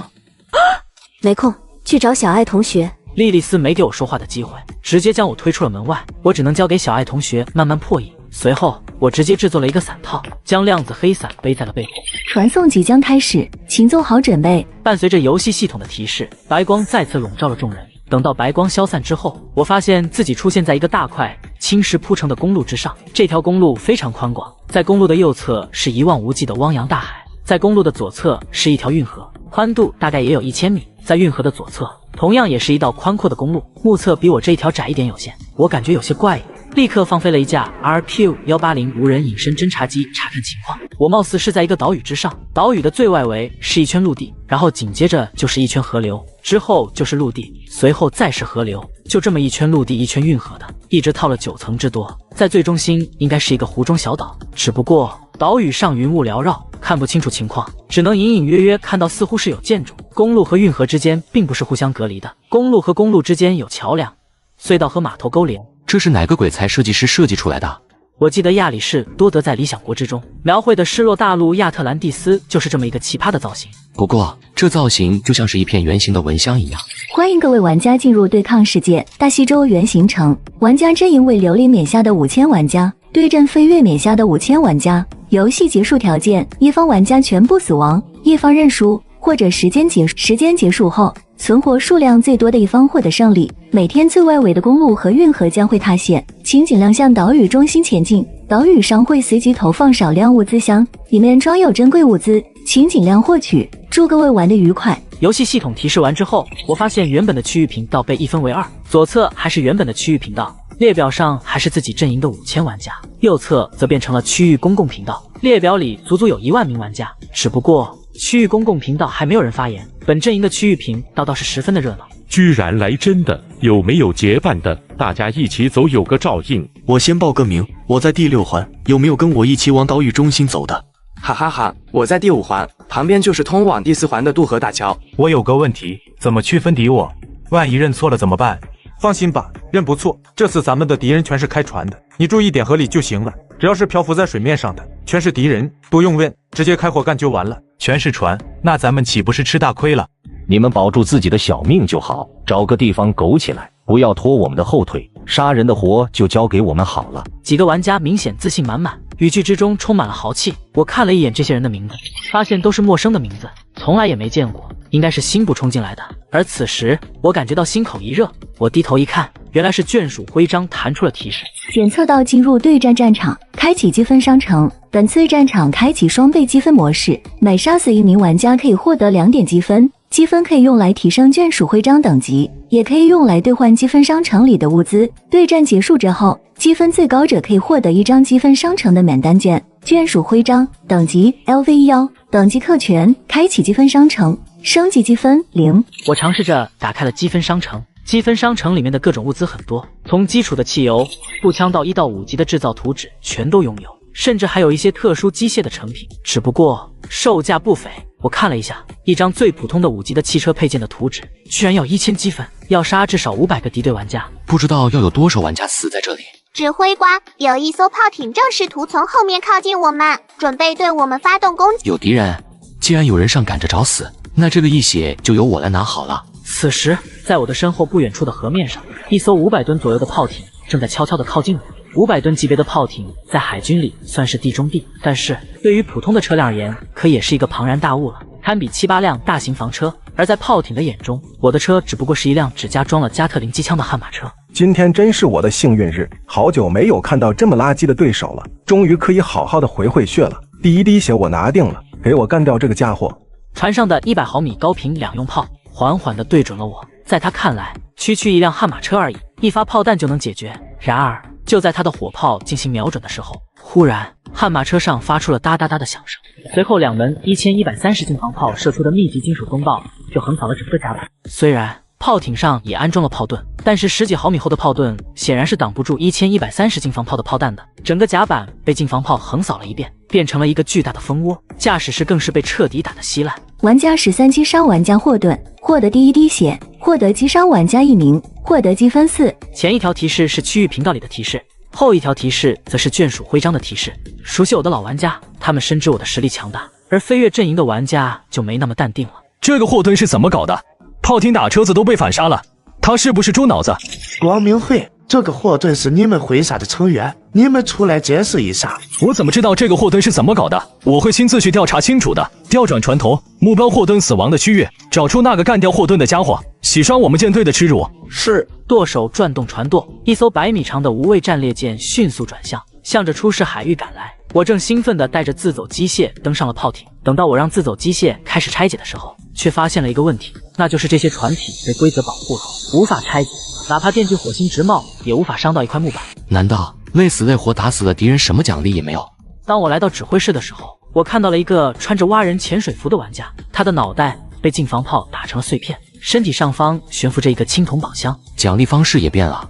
没空，去找小爱同学。莉莉丝没给我说话的机会，直接将我推出了门外，我只能交给小爱同学慢慢破译。随后我直接制作了一个伞套，将量子黑伞背在了背后。传送即将开始，请做好准备。伴随着游戏系统的提示，白光再次笼罩了众人。等到白光消散之后，我发现自己出现在一个大块青石铺成的公路之上。这条公路非常宽广，在公路的右侧是一望无际的汪洋大海，在公路的左侧是一条运河，宽度大概也有1000米。在运河的左侧同样也是一道宽阔的公路，目测比我这一条窄一点有限。我感觉有些怪异，立刻放飞了一架 RQ-180无人隐身侦察机查看情况。我貌似是在一个岛屿之上，岛屿的最外围是一圈陆地，然后紧接着就是一圈河流，之后就是陆地，随后再是河流，就这么一圈陆地一圈运河的，一直套了9层之多。在最中心应该是一个湖中小岛，只不过岛屿上云雾缭绕，看不清楚情况，只能隐隐约约看到似乎是有建筑。公路和运河之间并不是互相隔离的，公路和公路之间有桥梁、隧道和码头勾连。这是哪个鬼才设计师设计出来的？我记得亚里士多德在《理想国》之中描绘的失落大陆亚特兰蒂斯就是这么一个奇葩的造型。不过这造型就像是一片圆形的蚊香一样。欢迎各位玩家进入对抗世界大西洲原型城，玩家阵营为琉璃冕下的5000玩家对阵飞跃冕下的5000玩家。游戏结束条件：一方玩家全部死亡，一方认输，或者时间结束后，存活数量最多的一方获得胜利。每天最外围的公路和运河将会塌陷，请尽量向岛屿中心前进。岛屿上会随机投放少量物资箱，里面装有珍贵物资，请尽量获取。祝各位玩得愉快。游戏系统提示完之后，我发现原本的区域频道被一分为2，左侧还是原本的区域频道，列表上还是自己阵营的5000玩家，右侧则变成了区域公共频道，列表里足足有1万名玩家。只不过区域公共频道还没有人发言，本阵营的区域频道倒是十分的热闹。居然来真的，有没有结伴的？大家一起走有个照应。我先报个名，我在第6环，有没有跟我一起往岛屿中心走的？哈哈哈，我在第5环，旁边就是通往第4环的渡河大桥。我有个问题，怎么区分敌我？万一认错了怎么办？放心吧，认不错。这次咱们的敌人全是开船的，你注意点合理就行了。只要是漂浮在水面上的，全是敌人，不用问，直接开火干就完了。全是船，那咱们岂不是吃大亏了？你们保住自己的小命就好，找个地方苟起来，不要拖我们的后腿。杀人的活就交给我们好了。几个玩家明显自信满满，语句之中充满了豪气。我看了一眼这些人的名字，发现都是陌生的名字，从来也没见过，应该是新补充进来的。而此时我感觉到心口一热，我低头一看，原来是眷属徽章弹出了提示，检测到进入对战战场，开启积分商城。本次战场开启双倍积分模式，每杀死1名玩家可以获得2点积分，积分可以用来提升眷属徽章等级，也可以用来兑换积分商城里的物资。对战结束之后，积分最高者可以获得1张积分商城的免单券。眷属徽章等级 LV1， 等级特权，开启积分商城，升级积分0。我尝试着打开了积分商城。积分商城里面的各种物资很多，从基础的汽油、步枪到1到5级的制造图纸全都拥有，甚至还有一些特殊机械的成品，只不过售价不菲。我看了一下，一张最普通的5级的汽车配件的图纸居然要1000积分，要杀至少500个敌对玩家，不知道要有多少玩家死在这里。指挥官，有一艘炮艇正试图从后面靠近我们，准备对我们发动攻击。有敌人，既然有人上赶着找死，那这个一血就由我来拿好了。此时，在我的身后不远处的河面上，一艘500吨左右的炮艇正在悄悄地靠近我。500吨级别的炮艇在海军里算是地中地，但是对于普通的车辆而言，可也是一个庞然大物了，堪比7、8辆大型房车。而在炮艇的眼中，我的车只不过是一辆只加装了加特林机枪的悍马车。今天真是我的幸运日，好久没有看到这么垃圾的对手了，终于可以好好的回血了。第1滴血我拿定了，给我干掉这个家伙。船上的100毫米高频2用炮缓缓地对准了我，在他看来，区区一辆悍马车而已，一发炮弹就能解决。然而，就在他的火炮进行瞄准的时候，忽然悍马车上发出了哒哒哒的响声，随后2门1130近防炮射出的密集金属风暴就横扫了整个甲板。虽然炮艇上也安装了炮盾，但是10几毫米厚的炮盾显然是挡不住1130近防炮的炮弹的。整个甲板被近防炮横扫了一遍，变成了一个巨大的蜂窝，驾驶室更是被彻底打得稀烂。玩家13击杀玩家霍顿，获得第1滴血，获得击杀玩家1名，获得积分4。前一条提示是区域频道里的提示，后一条提示则是眷属徽章的提示。熟悉我的老玩家，他们深知我的实力强大，而飞跃阵营的玩家就没那么淡定了。这个霍顿是怎么搞的？炮艇打车子都被反杀了，他是不是猪脑子？光明会，这个霍顿是你们会啥的成员，你们出来解释一下。我怎么知道这个霍顿是怎么搞的？我会亲自去调查清楚的。调转船头，目标霍顿死亡的区域，找出那个干掉霍顿的家伙，洗刷我们舰队的耻辱。是。舵手转动船舵，一艘100米长的无畏战列舰迅速转向，向着出事海域赶来。我正兴奋地带着自走机械登上了炮艇，等到我让自走机械开始拆解的时候，却发现了一个问题，那就是这些船体被规则保护了，无法拆解，哪怕电锯火星直冒也无法伤到一块木板。难道累死累活打死了敌人，什么奖励也没有？当我来到指挥室的时候，我看到了一个穿着蛙人潜水服的玩家，他的脑袋被近防炮打成了碎片，身体上方悬浮着一个青铜宝箱，奖励方式也变了。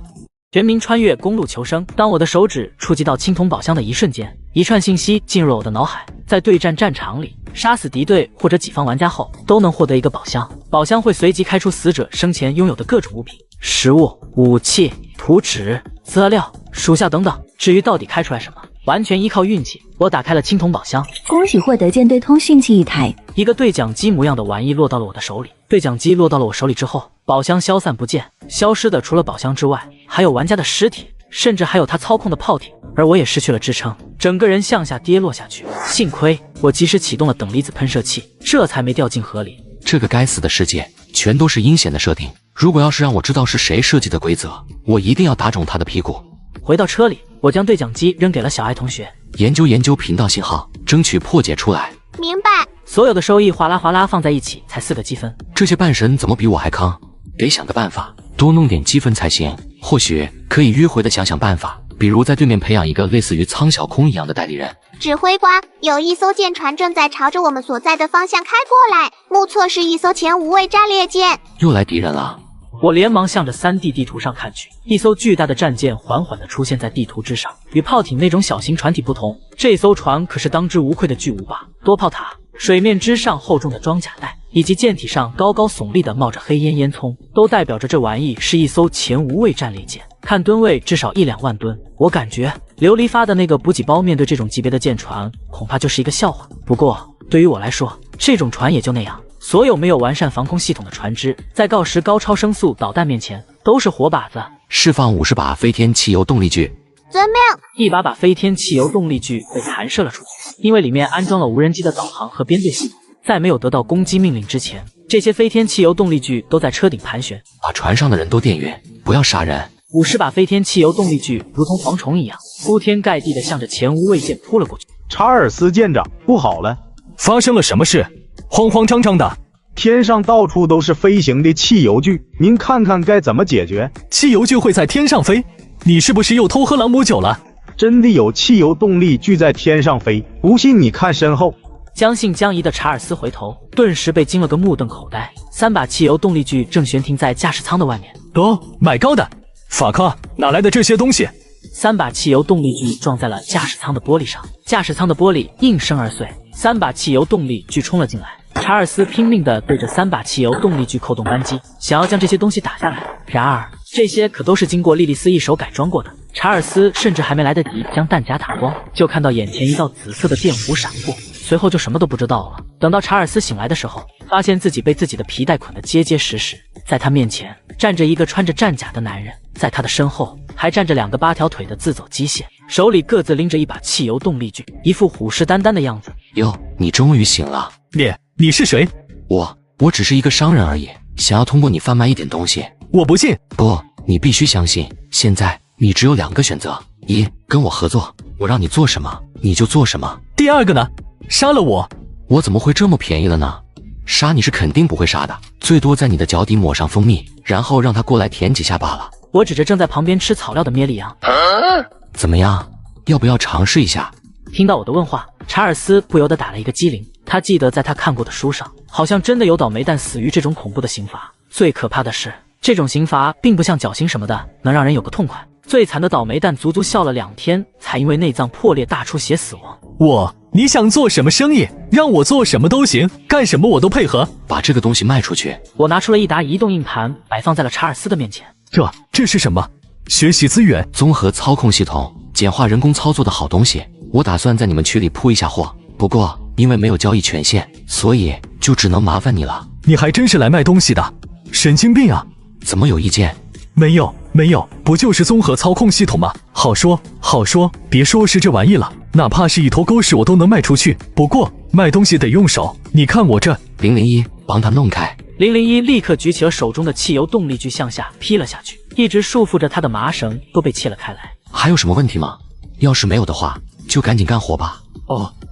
全民穿越公路求生。当我的手指触及到青铜宝箱的一瞬间，一串信息进入了我的脑海。在对战战场里，杀死敌对或者己方玩家后，都能获得一个宝箱。宝箱会随即开出死者生前拥有的各种物品，食物、武器、图纸、资料、属下等等。至于到底开出来什么，完全依靠运气。我打开了青铜宝箱，恭喜获得舰队通讯器1台。一个对讲机模样的玩意落到了我的手里。对讲机落到了我手里之后，宝箱消散不见，消失的除了宝箱之外，还有玩家的尸体，甚至还有他操控的炮艇，而我也失去了支撑，整个人向下跌落下去。幸亏我及时启动了等离子喷射器，这才没掉进河里。这个该死的世界全都是阴险的设定，如果要是让我知道是谁设计的规则，我一定要打肿他的屁股。回到车里，我将对讲机扔给了小爱同学，研究频道信号，争取破解出来。明白。所有的收益哗啦哗啦放在一起才4个积分。这些半神怎么比我还康？得想个办法，多弄点积分才行。或许可以迂回的想想办法，比如在对面培养一个类似于苍小空一样的代理人。指挥官，有一艘舰船正在朝着我们所在的方向开过来，目测是一艘前无畏战列舰。又来敌人了。我连忙向着3D 地图上看去，一艘巨大的战舰缓缓地出现在地图之上。与炮艇那种小型船体不同，这艘船可是当之无愧的巨无霸。多炮塔、水面之上厚重的装甲带，以及舰体上高高耸立的冒着黑烟烟囱，都代表着这玩意是一艘前无畏战列舰。看吨位至少1-2万吨，我感觉琉璃发的那个补给包面对这种级别的舰船，恐怕就是一个笑话。不过对于我来说，这种船也就那样。所有没有完善防空系统的船只，在锆石高超声速导弹面前都是活靶子。释放50把飞天汽油动力锯。遵命。1把飞天汽油动力锯被弹射了出去，因为里面安装了无人机的导航和编队系统。在没有得到攻击命令之前，这些飞天汽油动力锯都在车顶盘旋，把船上的人都电晕，不要杀人。50把飞天汽油动力锯如同蝗虫一样，铺天盖地的向着前无畏舰扑了过去。查尔斯舰长，不好了！发生了什么事？慌慌张张的，天上到处都是飞行的汽油锯，您看看该怎么解决？汽油锯会在天上飞？你是不是又偷喝朗姆酒了？真的有汽油动力锯在天上飞，不信你看身后。将信将疑的查尔斯回头，顿时被惊了个目瞪口呆。3把汽油动力锯正悬停在驾驶舱的外面。哦，买高的，法克，哪来的这些东西？3把汽油动力锯撞在了驾驶舱的玻璃上，驾驶舱的玻璃应声而碎。3把汽油动力锯冲了进来，查尔斯拼命地对着3把汽油动力锯扣动扳机，想要将这些东西打下来。然而这些可都是经过莉莉丝一手改装过的。查尔斯甚至还没来得及将弹夹打光，就看到眼前一道紫色的电弧闪过，随后就什么都不知道了。等到查尔斯醒来的时候，发现自己被自己的皮带捆得结结实实，在他面前站着一个穿着战甲的男人，在他的身后还站着2个8条腿的自走机械，手里各自拎着1把汽油动力锯，一副虎视眈眈的样子。哟，你终于醒了。你是谁？我只是一个商人而已，想要通过你贩卖一点东西。我不信。不，你必须相信。现在你只有2个选择：一，跟我合作，我让你做什么你就做什么；第2个呢？杀了我。我怎么会这么便宜了呢？杀你是肯定不会杀的，最多在你的脚底抹上蜂蜜，然后让他过来舔几下罢了。我指着正在旁边吃草料的咩利昂。怎么样，要不要尝试一下？听到我的问话，查尔斯不由得打了一个激灵。他记得在他看过的书上，好像真的有倒霉蛋死于这种恐怖的刑罚。最可怕的是，这种刑罚并不像绞刑什么的能让人有个痛快。最惨的倒霉蛋足足笑了2天，才因为内脏破裂大出血死亡。你想做什么生意？让我做什么都行，干什么我都配合。把这个东西卖出去。我拿出了一沓移动硬盘，摆放在了查尔斯的面前。这是什么？学习资源，综合操控系统，简化人工操作的好东西。我打算在你们区里铺一下货，不过因为没有交易权限，所以就只能麻烦你了。你还真是来卖东西的，神经病啊！怎么有意见？没有，不就是综合操控系统吗？好说，别说是这玩意了，哪怕是一坨狗屎我都能卖出去。不过卖东西得用手，你看我这。001，帮他弄开。001立刻举起了手中的汽油动力锯向下劈了下去，一直束缚着他的麻绳都被切了开来。还有什么问题吗？要是没有的话，就赶紧干活吧。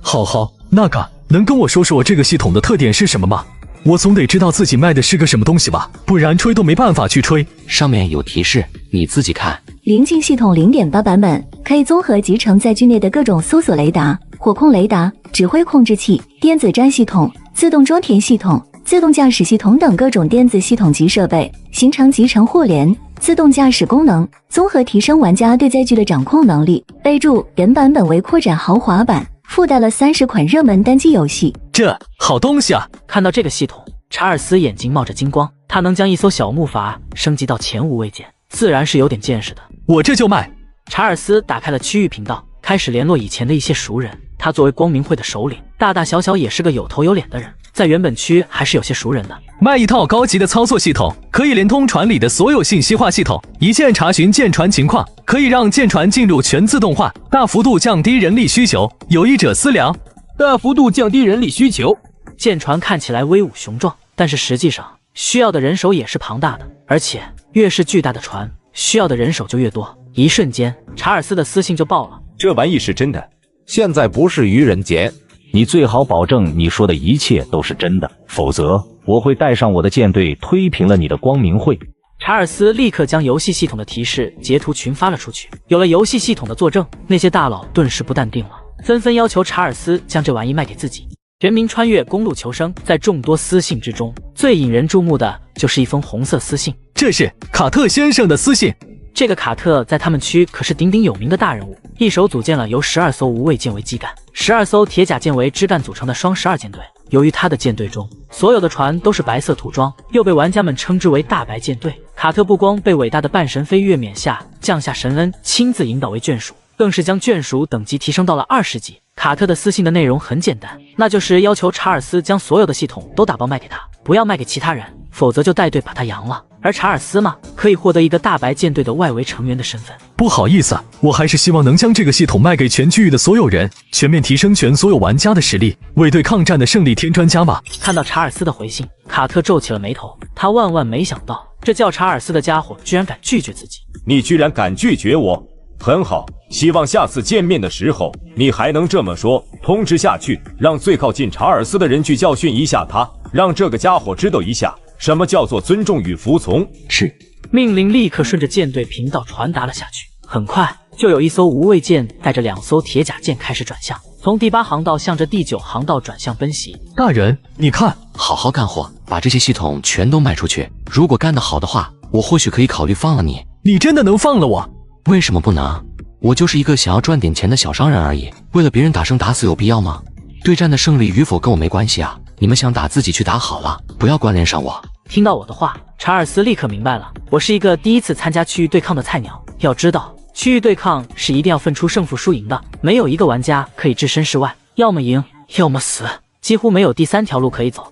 好，那个能跟我说说这个系统的特点是什么吗？我总得知道自己卖的是个什么东西吧，不然吹都没办法去吹。上面有提示，你自己看。临近系统 0.8 版本，可以综合集成在区内的各种搜索雷达、火控雷达、指挥控制器、电子战系统、自动装填系统、自动驾驶系统等各种电子系统及设备，形成集成互联、自动驾驶功能，综合提升玩家对载具的掌控能力。备注：原版本为扩展豪华版，附带了30款热门单机游戏。这好东西啊！看到这个系统，查尔斯眼睛冒着金光。他能将一艘小木筏升级到前无畏舰，自然是有点见识的。我这就卖。查尔斯打开了区域频道，开始联络以前的一些熟人。他作为光明会的首领，大大小小也是个有头有脸的人，在原本区还是有些熟人的。卖一套高级的操作系统，可以连通船里的所有信息化系统，一键查询舰船情况，可以让舰船进入全自动化，大幅度降低人力需求。有意者思量。大幅度降低人力需求。舰船看起来威武雄壮，但是实际上需要的人手也是庞大的，而且越是巨大的船，需要的人手就越多。一瞬间，查尔斯的私信就爆了。这玩意是真的，现在不是愚人节。你最好保证你说的一切都是真的，否则我会带上我的舰队推平了你的光明会。查尔斯立刻将游戏系统的提示截图群发了出去。有了游戏系统的作证，那些大佬顿时不淡定了，纷纷要求查尔斯将这玩意卖给自己。全民穿越公路求生，在众多私信之中，最引人注目的就是一封红色私信。这是卡特先生的私信。这个卡特在他们区可是鼎鼎有名的大人物，一手组建了由12艘无畏舰为基干、12艘铁甲舰为枝干组成的双12舰队。由于他的舰队中所有的船都是白色涂装，又被玩家们称之为大白舰队。卡特不光被伟大的半神飞跃冕下降下神恩亲自引导为眷属，更是将眷属等级提升到了20级。卡特的私信的内容很简单，那就是要求查尔斯将所有的系统都打包卖给他，不要卖给其他人，否则就带队把他扬了。而查尔斯嘛，可以获得一个大白舰队的外围成员的身份。不好意思，我还是希望能将这个系统卖给全区域的所有人，全面提升全所有玩家的实力，为对抗战的胜利添砖加瓦。看到查尔斯的回信，卡特皱起了眉头，他万万没想到，这叫查尔斯的家伙居然敢拒绝自己。你居然敢拒绝我？很好，希望下次见面的时候你还能这么说。通知下去，让最靠近查尔斯的人去教训一下他，让这个家伙知道一下什么叫做尊重与服从。是。命令立刻顺着舰队频道传达了下去。很快就有一艘无畏舰带着2艘铁甲舰开始转向，从第8航道向着第9航道转向奔袭。大人，你看，好好干活，把这些系统全都卖出去。如果干得好的话，我或许可以考虑放了你。你真的能放了我？为什么不能？我就是一个想要赚点钱的小商人而已，为了别人打生打死有必要吗？对战的胜利与否跟我没关系啊！你们想打自己去打好了，不要关联上我。听到我的话，查尔斯立刻明白了，我是一个第一次参加区域对抗的菜鸟。要知道，区域对抗是一定要分出胜负输赢的，没有一个玩家可以置身事外，要么赢，要么死，几乎没有第3条路可以走。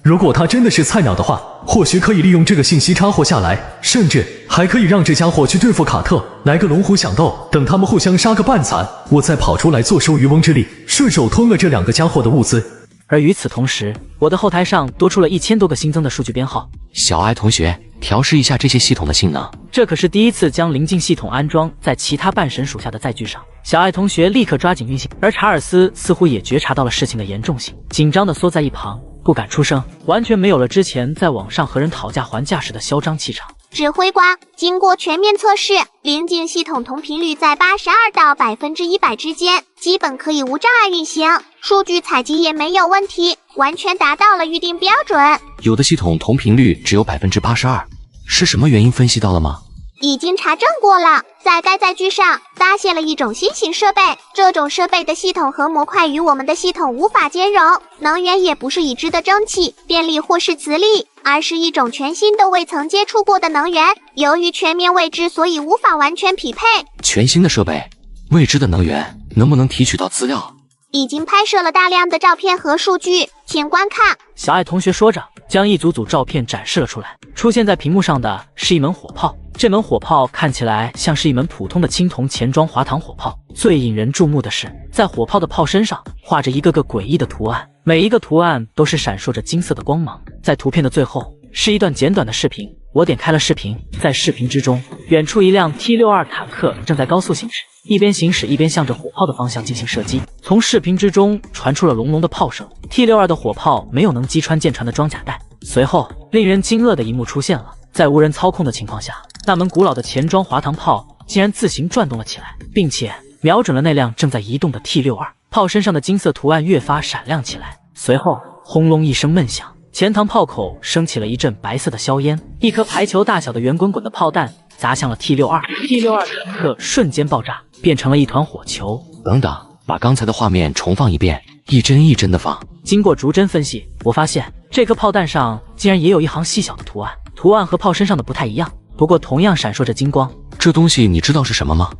如果他真的是菜鸟的话，或许可以利用这个信息差活下来，甚至还可以让这家伙去对付卡特，来个龙虎响斗，等他们互相杀个半残，我再跑出来坐收渔翁之利，顺手吞了这2个家伙的物资。而与此同时，我的后台上多出了1000多个新增的数据编号。小艾同学，调试一下这些系统的性能。这可是第一次将临近系统安装在其他半神属下的载具上。小艾同学立刻抓紧运行，而查尔斯似乎也觉察到了事情的严重性，紧张地缩在一旁，不敢出声，完全没有了之前在网上和人讨价还价时的嚣张气场。指挥官，经过全面测试，临近系统同频率在82到100%之间，基本可以无障碍运行，数据采集也没有问题，完全达到了预定标准。有的系统同频率只有82%，是什么原因？分析到了吗？已经查证过了，在该载具上发现了一种新型设备，这种设备的系统和模块与我们的系统无法兼容，能源也不是已知的蒸汽、电力或是磁力，而是一种全新的未曾接触过的能源，由于全面未知，所以无法完全匹配。全新的设备，未知的能源，能不能提取到资料？已经拍摄了大量的照片和数据，请观看。小艾同学说着，将一组组照片展示了出来。出现在屏幕上的是一门火炮，这门火炮看起来像是一门普通的青铜钱装滑膛火炮。最引人注目的是，在火炮的炮身上画着一个个诡异的图案，每一个图案都是闪烁着金色的光芒。在图片的最后是一段简短的视频，我点开了视频，在视频之中，远处一辆 T62坦克正在高速行驶，一边行驶一边向着火炮的方向进行射击。从视频之中传出了隆隆的炮声， T62的火炮没有能击穿舰船的装甲带。随后令人惊愕的一幕出现了，在无人操控的情况下，那门古老的钱装滑膛炮竟然自行转动了起来，并且瞄准了那辆正在移动的 T62， 炮身上的金色图案越发闪亮起来。随后轰隆一声闷响，前膛炮口升起了一阵白色的硝烟，一颗排球大小的圆滚滚的炮弹砸向了 T62， T62 坦克瞬间爆炸，变成了一团火球。等等，把刚才的画面重放一遍，一帧一帧的放。经过逐帧分析，我发现这颗炮弹上竟然也有一行细小的图案，图案和炮身上的不太一样，不过同样闪烁着金光。这东西你知道是什么吗？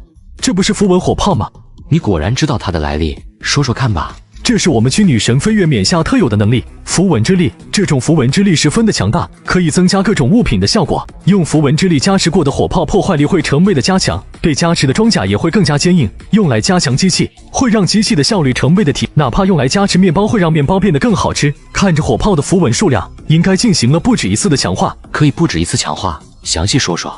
这不是符文火炮吗？你果然知道它的来历，说说看吧。这是我们区女神飞跃冕下特有的能力，符文之力。这种符文之力十分的强大，可以增加各种物品的效果。用符文之力加持过的火炮破坏力会成倍的加强，被加持的装甲也会更加坚硬。用来加强机器，会让机器的效率成倍的提。哪怕用来加持面包，会让面包变得更好吃。看着火炮的符文数量，应该进行了不止一次的强化。可以不止一次强化，详细说说。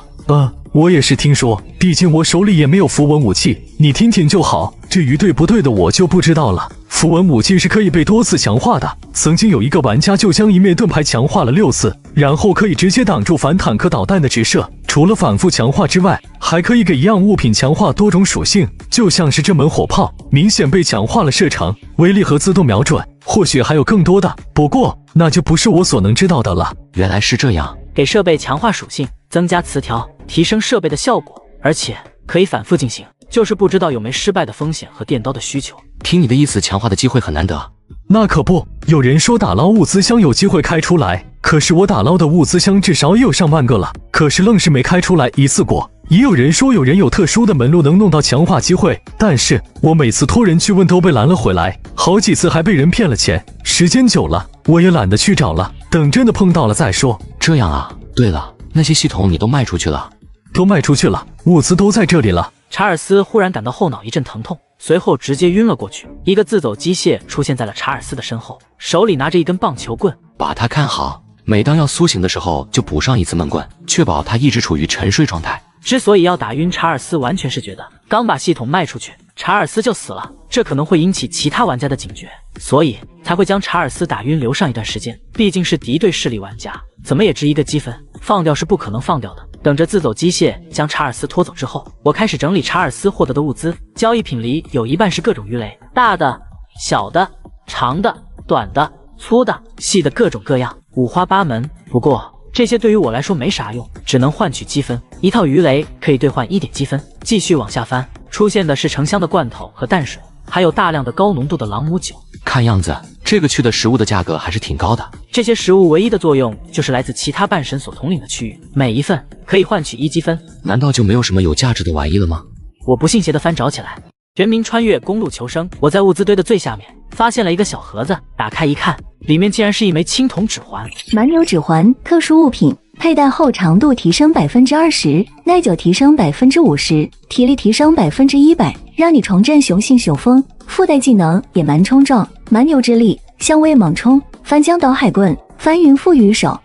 我也是听说，毕竟我手里也没有符文武器，你听听就好。至于对不对的，我就不知道了。符文武器是可以被多次强化的，曾经有一个玩家就将一面盾牌强化了6次，然后可以直接挡住反坦克导弹的直射。除了反复强化之外，还可以给一样物品强化多种属性，就像是这门火炮，明显被强化了射程、威力和自动瞄准，或许还有更多的，不过那就不是我所能知道的了。原来是这样，给设备强化属性，增加词条，提升设备的效果，而且可以反复进行，就是不知道有没失败的风险和电刀的需求。听你的意思，强化的机会很难得。那可不，有人说打捞物资箱有机会开出来，可是我打捞的物资箱至少也有上万个了，可是愣是没开出来一次过。也有人说有人有特殊的门路能弄到强化机会，但是我每次托人去问都被拦了回来，好几次还被人骗了钱。时间久了，我也懒得去找了，等真的碰到了再说。这样啊，对了，那些系统你都卖出去了？都卖出去了，物资都在这里了。查尔斯忽然感到后脑一阵疼痛，随后直接晕了过去。一个自走机械出现在了查尔斯的身后，手里拿着一根棒球棍。把它看好，每当要苏醒的时候就补上一次闷棍，确保他一直处于沉睡状态。之所以要打晕查尔斯，完全是觉得刚把系统卖出去，查尔斯就死了，这可能会引起其他玩家的警觉，所以才会将查尔斯打晕留上一段时间。毕竟是敌对势力玩家，怎么也值1个积分，放掉是不可能放掉的。等着自走机械将查尔斯拖走之后，我开始整理查尔斯获得的物资。交易品里有一半是各种鱼雷，大的、小的、长的、短的、粗的、细的，各种各样，五花八门。不过这些对于我来说没啥用，只能换取积分。一套鱼雷可以兑换1点积分。继续往下翻，出现的是成箱的罐头和淡水，还有大量的高浓度的朗姆酒。看样子这个区的食物的价格还是挺高的。这些食物唯一的作用就是来自其他半神所统领的区域，每一份可以换取1积分。难道就没有什么有价值的玩意了吗？我不信邪的翻找起来。全民穿越公路求生，我在物资堆的最下面发现了一个小盒子，打开一看，里面竟然是一枚青铜指环。蛮牛指环，特殊物品，佩戴后长度提升20%，耐久提升50%，体力提升100%，让你重振雄性雄风。附带技能野蛮冲撞，蛮牛之力，香味猛冲，翻江倒海棍，翻云覆雨手。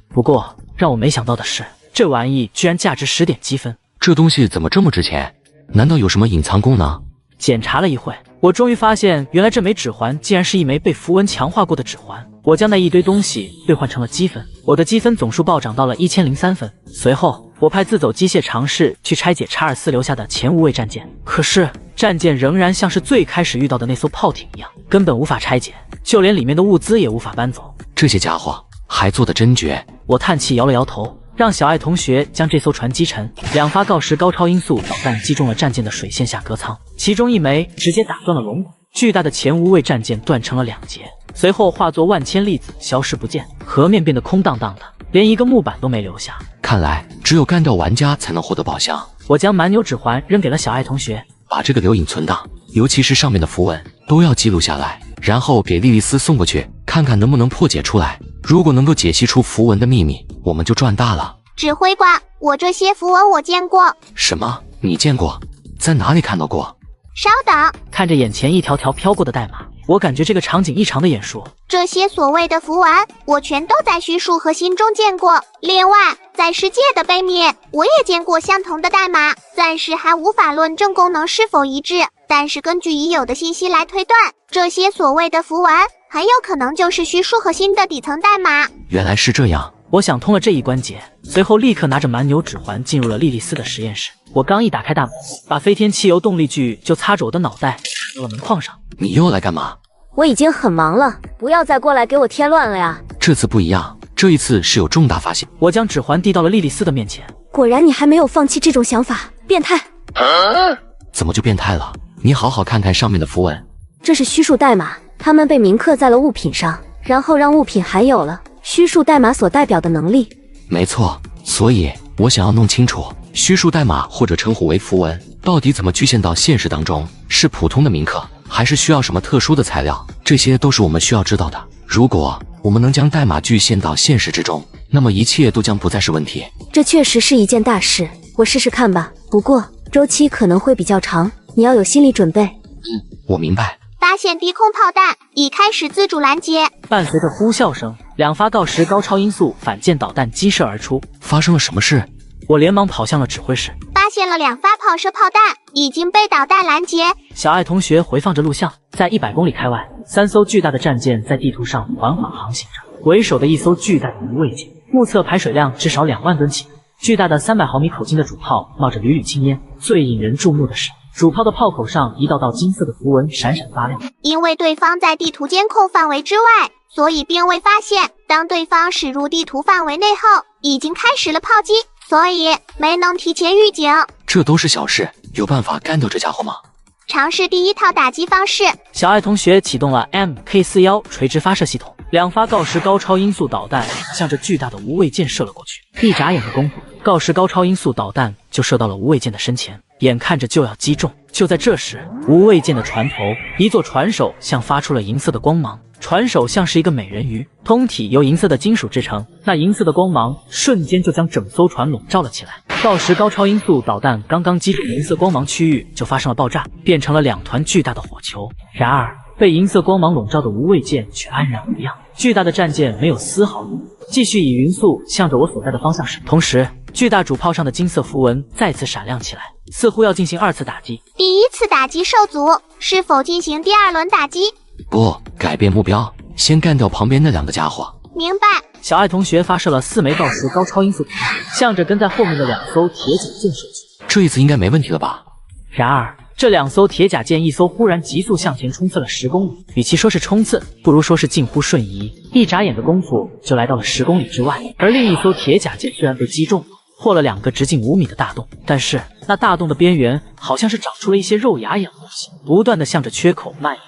不过让我没想到的是，这玩意居然价值10点积分。这东西怎么这么值钱？难道有什么隐藏功能？检查了一会，我终于发现，原来这枚指环竟然是一枚被符文强化过的指环。我将那一堆东西兑换成了积分，我的积分总数暴涨到了1003分。随后，我派自走机械尝试去拆解查尔斯留下的前无畏战舰，可是战舰仍然像是最开始遇到的那艘炮艇一样，根本无法拆解，就连里面的物资也无法搬走。这些家伙还做得真绝。我叹气摇了摇头，让小爱同学将这艘船击沉。2发锆石高超音速导弹击中了战舰的水线下隔舱，其中一枚直接打断了龙骨，巨大的前无畏战舰断成了2截，随后化作万千粒子消失不见，河面变得空荡荡的，连一个木板都没留下。看来只有干掉玩家才能获得宝箱。我将蛮牛指环扔给了小爱同学，把这个留影存档，尤其是上面的符文都要记录下来，然后给莉莉丝送过去，看看能不能破解出来。如果能够解析出符文的秘密，我们就赚大了。指挥官，我这些符文我见过。什么？你见过？在哪里看到过？稍等。看着眼前一条条飘过的代码，我感觉这个场景异常的眼熟。这些所谓的符文，我全都在虚数核心中见过。另外，在世界的背面，我也见过相同的代码，暂时还无法论证功能是否一致。但是根据已有的信息来推断，这些所谓的符文很有可能就是虚数核心的底层代码。原来是这样。我想通了这一关节，随后立刻拿着蛮牛指环进入了莉莉丝的实验室。我刚一打开大门，把飞天汽油动力锯就擦着我的脑袋插到了门框上。你又来干嘛？我已经很忙了，不要再过来给我添乱了呀！这次不一样，这一次是有重大发现。我将指环递到了莉莉丝的面前。果然你还没有放弃这种想法，变态！怎么就变态了？你好好看看上面的符文。这是虚数代码，它们被铭刻在了物品上，然后让物品含有了虚数代码所代表的能力。没错，所以我想要弄清楚虚数代码或者称呼为符文到底怎么具现到现实当中，是普通的铭刻还是需要什么特殊的材料，这些都是我们需要知道的。如果我们能将代码具现到现实之中，那么一切都将不再是问题。这确实是一件大事，我试试看吧，不过周期可能会比较长，你要有心理准备。我明白。发现低空炮弹，已开始自主拦截。伴随着呼啸声，2发锆石高超音速反舰导弹激射而出。发生了什么事？我连忙跑向了指挥室，发现了2发炮射炮弹，已经被导弹拦截。小爱同学回放着录像，在100公里开外，3艘巨大的战舰在地图上缓缓航行着，为首的一艘巨大的无畏舰，目测排水量至少2万吨起。巨大的300毫米口径的主炮冒着缕缕青烟，最引人注目的是，主炮的炮口上一道道金色的符文闪闪发亮。因为对方在地图监控范围之外，所以并未发现。当对方驶入地图范围内后，已经开始了炮击，所以没能提前预警。这都是小事，有办法干掉这家伙吗？尝试第一套打击方式。小爱同学启动了 MK41垂直发射系统，2发锆石高超音速导弹向着巨大的无畏舰射了过去。一眨眼的功夫，锆石高超音速导弹就射到了无畏舰的身前，眼看着就要击中。就在这时，无畏舰的船头一座船首像发出了银色的光芒，船首像是一个美人鱼，通体由银色的金属制成，那银色的光芒瞬间就将整艘船笼罩了起来。锆石高超音速导弹刚刚击中银色光芒区域，就发生了爆炸，变成了2团巨大的火球。然而被银色光芒笼罩的无畏舰却安然无恙，巨大的战舰没有丝毫动摇，继续以匀速向着我所在的方向驶。同时，巨大主炮上的金色符文再次闪亮起来，似乎要进行2次打击。第一次打击受阻，是否进行第2轮打击？不，改变目标，先干掉旁边那2个家伙。明白。小爱同学发射了4枚锆石高超音速导弹，向着跟在后面的2艘铁甲舰射去。这一次应该没问题了吧？然而，这2艘铁甲舰一艘忽然急速向前冲刺了10公里，与其说是冲刺，不如说是近乎瞬移。一眨眼的功夫就来到了10公里之外。而另一艘铁甲舰虽然被击中，破了2个直径5米的大洞，但是那大洞的边缘好像是长出了一些肉芽一样的东西，不断的向着缺口蔓延。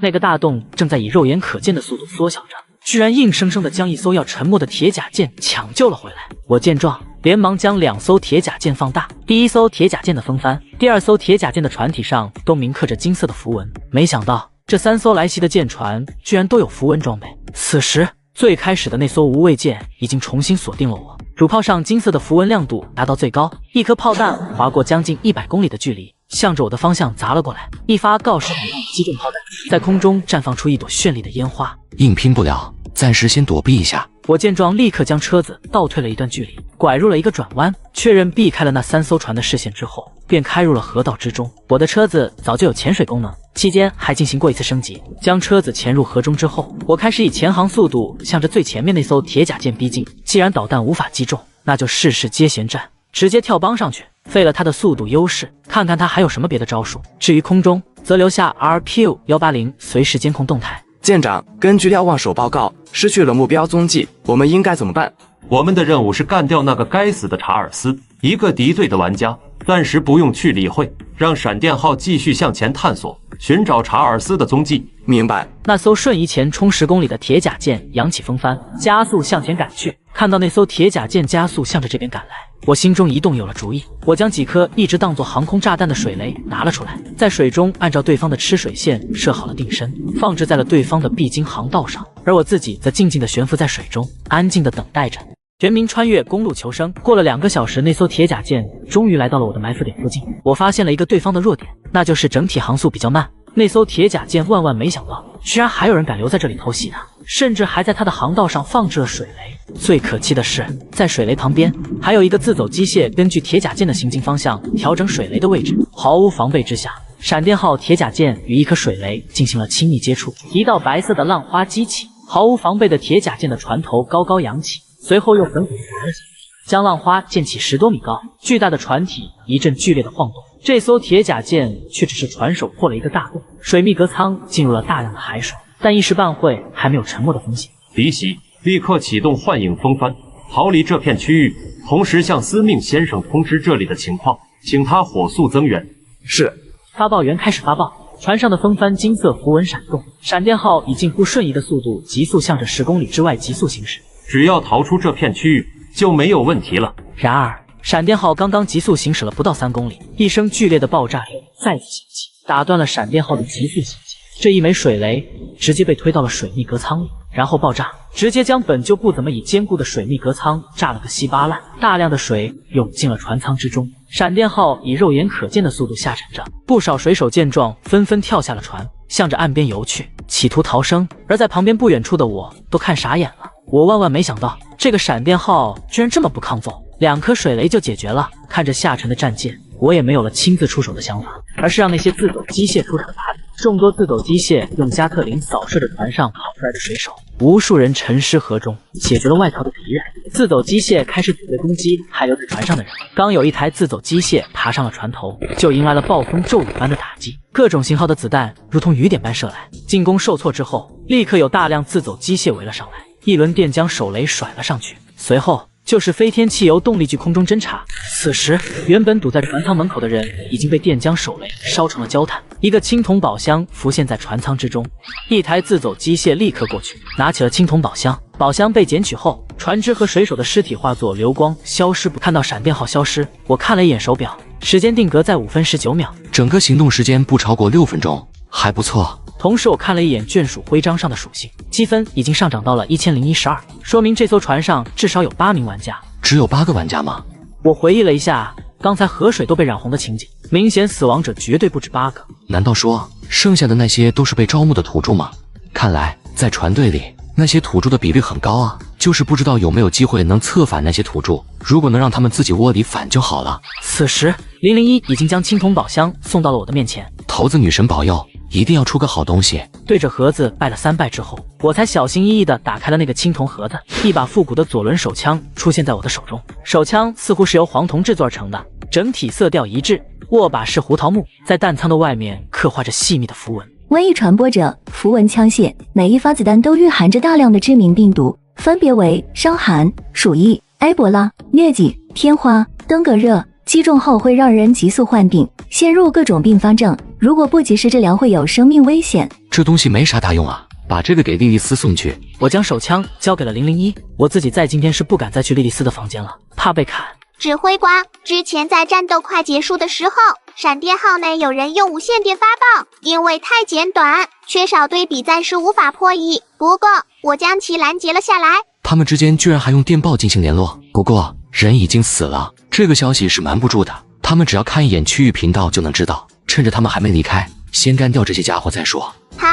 那个大洞正在以肉眼可见的速度缩小着，居然硬生生的将一艘要沉没的铁甲舰抢救了回来。我见状，连忙将2艘铁甲舰放大，第1艘铁甲舰的风帆，第2艘铁甲舰的船体上都铭刻着金色的符文。没想到这3艘来袭的舰船居然都有符文装备。此时最开始的那艘无畏舰已经重新锁定了我，主炮上金色的符文亮度达到最高，一颗炮弹划过将近100公里的距离，向着我的方向砸了过来。一发锆石击中炮弹，在空中绽放出一朵绚丽的烟花。硬拼不了，暂时先躲避一下。我见状，立刻将车子倒退了一段距离，拐入了一个转弯，确认避开了那3艘船的视线之后，便开入了河道之中。我的车子早就有潜水功能，期间还进行过1次升级。将车子潜入河中之后，我开始以潜航速度向着最前面那艘铁甲舰逼近。既然导弹无法击中，那就试试接舷战，直接跳帮上去，废了他的速度优势，看看他还有什么别的招数。至于空中，则留下 RQ-180随时监控动态。舰长，根据瞭望手报告，失去了目标踪迹，我们应该怎么办？我们的任务是干掉那个该死的查尔斯，一个敌对的玩家，暂时不用去理会，让闪电号继续向前探索，寻找查尔斯的踪迹。明白。那艘瞬移前冲10公里的铁甲舰扬起风帆，加速向前赶去。看到那艘铁甲舰加速向着这边赶来，我心中一动，有了主意。我将几颗一直当作航空炸弹的水雷拿了出来，在水中按照对方的吃水线设好了定身，放置在了对方的必经航道上，而我自己则静静地悬浮在水中，安静地等待着。全民穿越公路求生。过了2个小时，那艘铁甲舰终于来到了我的埋伏点附近。我发现了一个对方的弱点，那就是整体航速比较慢。那艘铁甲舰万万没想到，居然还有人敢留在这里偷袭它，甚至还在它的航道上放置了水雷。最可气的是，在水雷旁边还有一个自走机械，根据铁甲舰的行进方向调整水雷的位置。毫无防备之下，闪电号铁甲舰与一颗水雷进行了亲密接触，一道白色的浪花激起，毫无防备的铁甲舰的船头高高扬起，随后又狠狠地砸了下去，将浪花溅起10多米高。巨大的船体一阵剧烈的晃动，这艘铁甲舰却只是船首破了一个大洞，水密隔舱进入了大量的海水，但一时半会还没有沉没的风险。离席，立刻启动幻影风帆，逃离这片区域，同时向司命先生通知这里的情况，请他火速增援。是。发报员开始发报。船上的风帆金色符文闪动，闪电号以近乎瞬移的速度急速向着10公里之外急速行驶。只要逃出这片区域，就没有问题了。然而，闪电号刚刚急速行驶了不到3公里，一声剧烈的爆炸声再次响起，打断了闪电号的急速行进。这一枚水雷直接被推到了水密隔舱里，然后爆炸，直接将本就不怎么以坚固的水密隔舱炸了个稀巴烂。大量的水涌进了船舱之中，闪电号以肉眼可见的速度下沉着。不少水手见状，纷纷跳下了船，向着岸边游去，企图逃生。而在旁边不远处的我都看傻眼了，我万万没想到，这个闪电号居然这么不抗揍，2颗水雷就解决了。看着下沉的战舰，我也没有了亲自出手的想法，而是让那些自走机械出场打理。众多自走机械用加特林扫射着船上跑出来的水手，无数人沉尸河中，解决了外逃的敌人。自走机械开始组队攻击还留在船上的人。刚有一台自走机械爬上了船头，就迎来了暴风骤雨般的打击，各种型号的子弹如同雨点般射来。进攻受挫之后，立刻有大量自走机械围了上来，一轮电将手雷甩了上去。随后就是飞天汽油动力具空中侦察。此时，原本堵在船舱门口的人已经被电浆手雷烧成了焦炭。一个青铜宝箱浮现在船舱之中，一台自走机械立刻过去，拿起了青铜宝箱。宝箱被捡取后，船只和水手的尸体化作流光消失不。看到闪电号消失，我看了一眼手表，时间定格在5分19秒，整个行动时间不超过6分钟，还不错。同时，我看了一眼眷属徽章上的属性，积分已经上涨到了1012，说明这艘船上至少有8名玩家。只有8个玩家吗？我回忆了一下刚才河水都被染红的情景，明显死亡者绝对不止8个。难道说剩下的那些都是被招募的土著吗？看来在船队里，那些土著的比率很高啊，就是不知道有没有机会能策反那些土著。如果能让他们自己窝里反就好了。此时001已经将青铜宝箱送到了我的面前。头子女神保佑，一定要出个好东西。对着盒子拜了3拜之后，我才小心翼翼地打开了那个青铜盒子。一把复古的左轮手枪出现在我的手中，手枪似乎是由黄铜制作而成的，整体色调一致，握把是胡桃木，在弹仓的外面刻画着细密的符文。瘟疫传播者符文枪械，每一发子弹都蕴含着大量的致命病毒，分别为伤寒、鼠疫、埃博拉、疟疾、天花、登革热。击中后会让人急速患病，陷入各种并发症，如果不及时治疗会有生命危险。这东西没啥大用啊，把这个给莉莉丝送去。我将手枪交给了001，我自己在今天是不敢再去莉莉丝的房间了，怕被砍。指挥官，之前在战斗快结束的时候，闪电号内有人用无线电发报，因为太简短，缺少对比，暂时无法破译。不过我将其拦截了下来。他们之间居然还用电报进行联络，不过人已经死了，这个消息是瞒不住的。他们只要看一眼区域频道就能知道，趁着他们还没离开，先干掉这些家伙再说。好。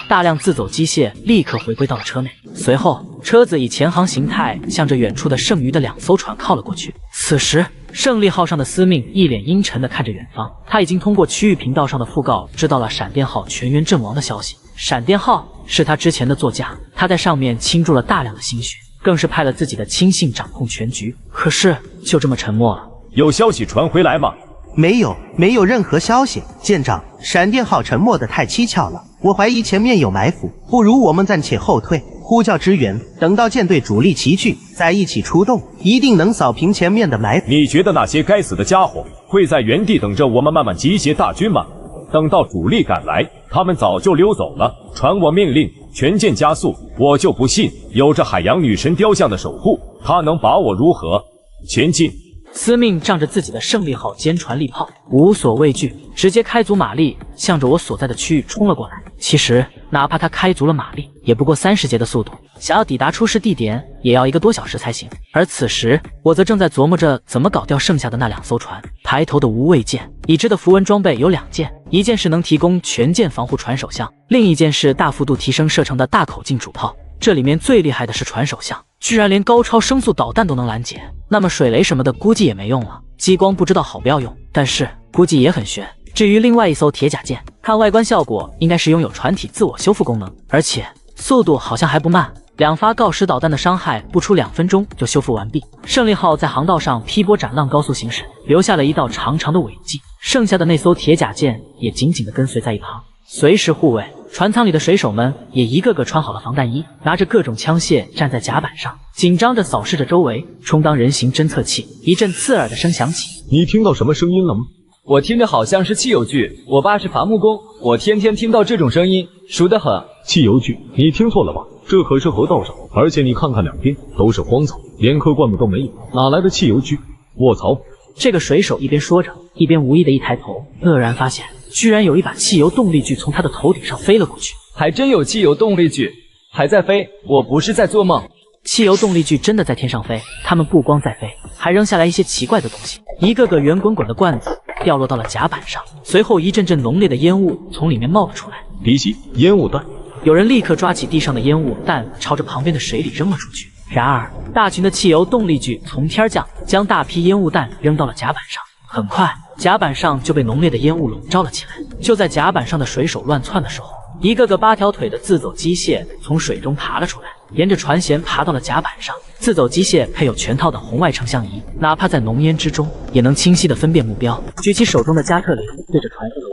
大量自走机械立刻回归到了车内，随后车子以前航形态向着远处的剩余的2艘船靠了过去。此时胜利号上的司命一脸阴沉地看着远方，他已经通过区域频道上的讣告知道了闪电号全员阵亡的消息。闪电号是他之前的座驾，他在上面倾注了大量的心血，更是派了自己的亲信掌控全局，可是就这么沉默了。有消息传回来吗？没有任何消息。舰长，闪电号沉没的太蹊跷了，我怀疑前面有埋伏，不如我们暂且后退，呼叫支援，等到舰队主力齐聚，再一起出动，一定能扫平前面的埋伏。你觉得那些该死的家伙会在原地等着我们慢慢集结大军吗？等到主力赶来，他们早就溜走了。传我命令，全舰加速！我就不信，有着海洋女神雕像的守护，他能把我如何？前进！司命仗着自己的胜利号坚船利炮，无所畏惧，直接开足马力，向着我所在的区域冲了过来。其实，哪怕他开足了马力，也不过30节的速度，想要抵达出事地点，也要1个多小时才行。而此时，我则正在琢磨着怎么搞掉剩下的那2艘船。抬头的无畏舰，已知的符文装备有2件，一件是能提供全舰防护船手相，另一件是大幅度提升射程的大口径主炮。这里面最厉害的是船手相，居然连高超声速导弹都能拦截，那么水雷什么的估计也没用了。激光不知道好不要用，但是估计也很悬。至于另外一艘铁甲舰，看外观效果应该是拥有船体自我修复功能，而且速度好像还不慢，2发锆石导弹的伤害不出2分钟就修复完毕。胜利号在航道上劈波斩浪高速行驶，留下了一道长长的尾迹，剩下的那艘铁甲舰也紧紧地跟随在一旁，随时护卫。船舱里的水手们也一个个穿好了防弹衣，拿着各种枪械站在甲板上，紧张着扫视着周围，充当人形侦测器。一阵刺耳的声响起，你听到什么声音了吗？我听着好像是汽油锯，我爸是伐木工，我天天听到这种声音，熟得很。汽油锯？你听错了吧？这可是河道上，而且你看看两边都是荒草，连棵灌木都没有，哪来的汽油锯？卧槽！这个水手一边说着，一边无意的一抬头，愕然发现居然有一把汽油动力锯从他的头顶上飞了过去。还真有汽油动力锯，还在飞，我不是在做梦。汽油动力锯真的在天上飞，他们不光在飞，还扔下来一些奇怪的东西，一个个圆滚滚的罐子掉落到了甲板上，随后一阵阵浓烈的烟雾从里面冒了出来。敌袭，烟雾弹！有人立刻抓起地上的烟雾弹，朝着旁边的水里扔了出去。然而，大群的汽油动力锯从天降，将大批烟雾弹扔到了甲板上。很快，甲板上就被浓烈的烟雾笼罩了起来。就在甲板上的水手乱窜的时候，一个个8条腿的自走机械从水中爬了出来，沿着船舷爬到了甲板上。自走机械配有全套的红外成像仪，哪怕在浓烟之中，也能清晰地分辨目标。举起手中的加特林，对着船上的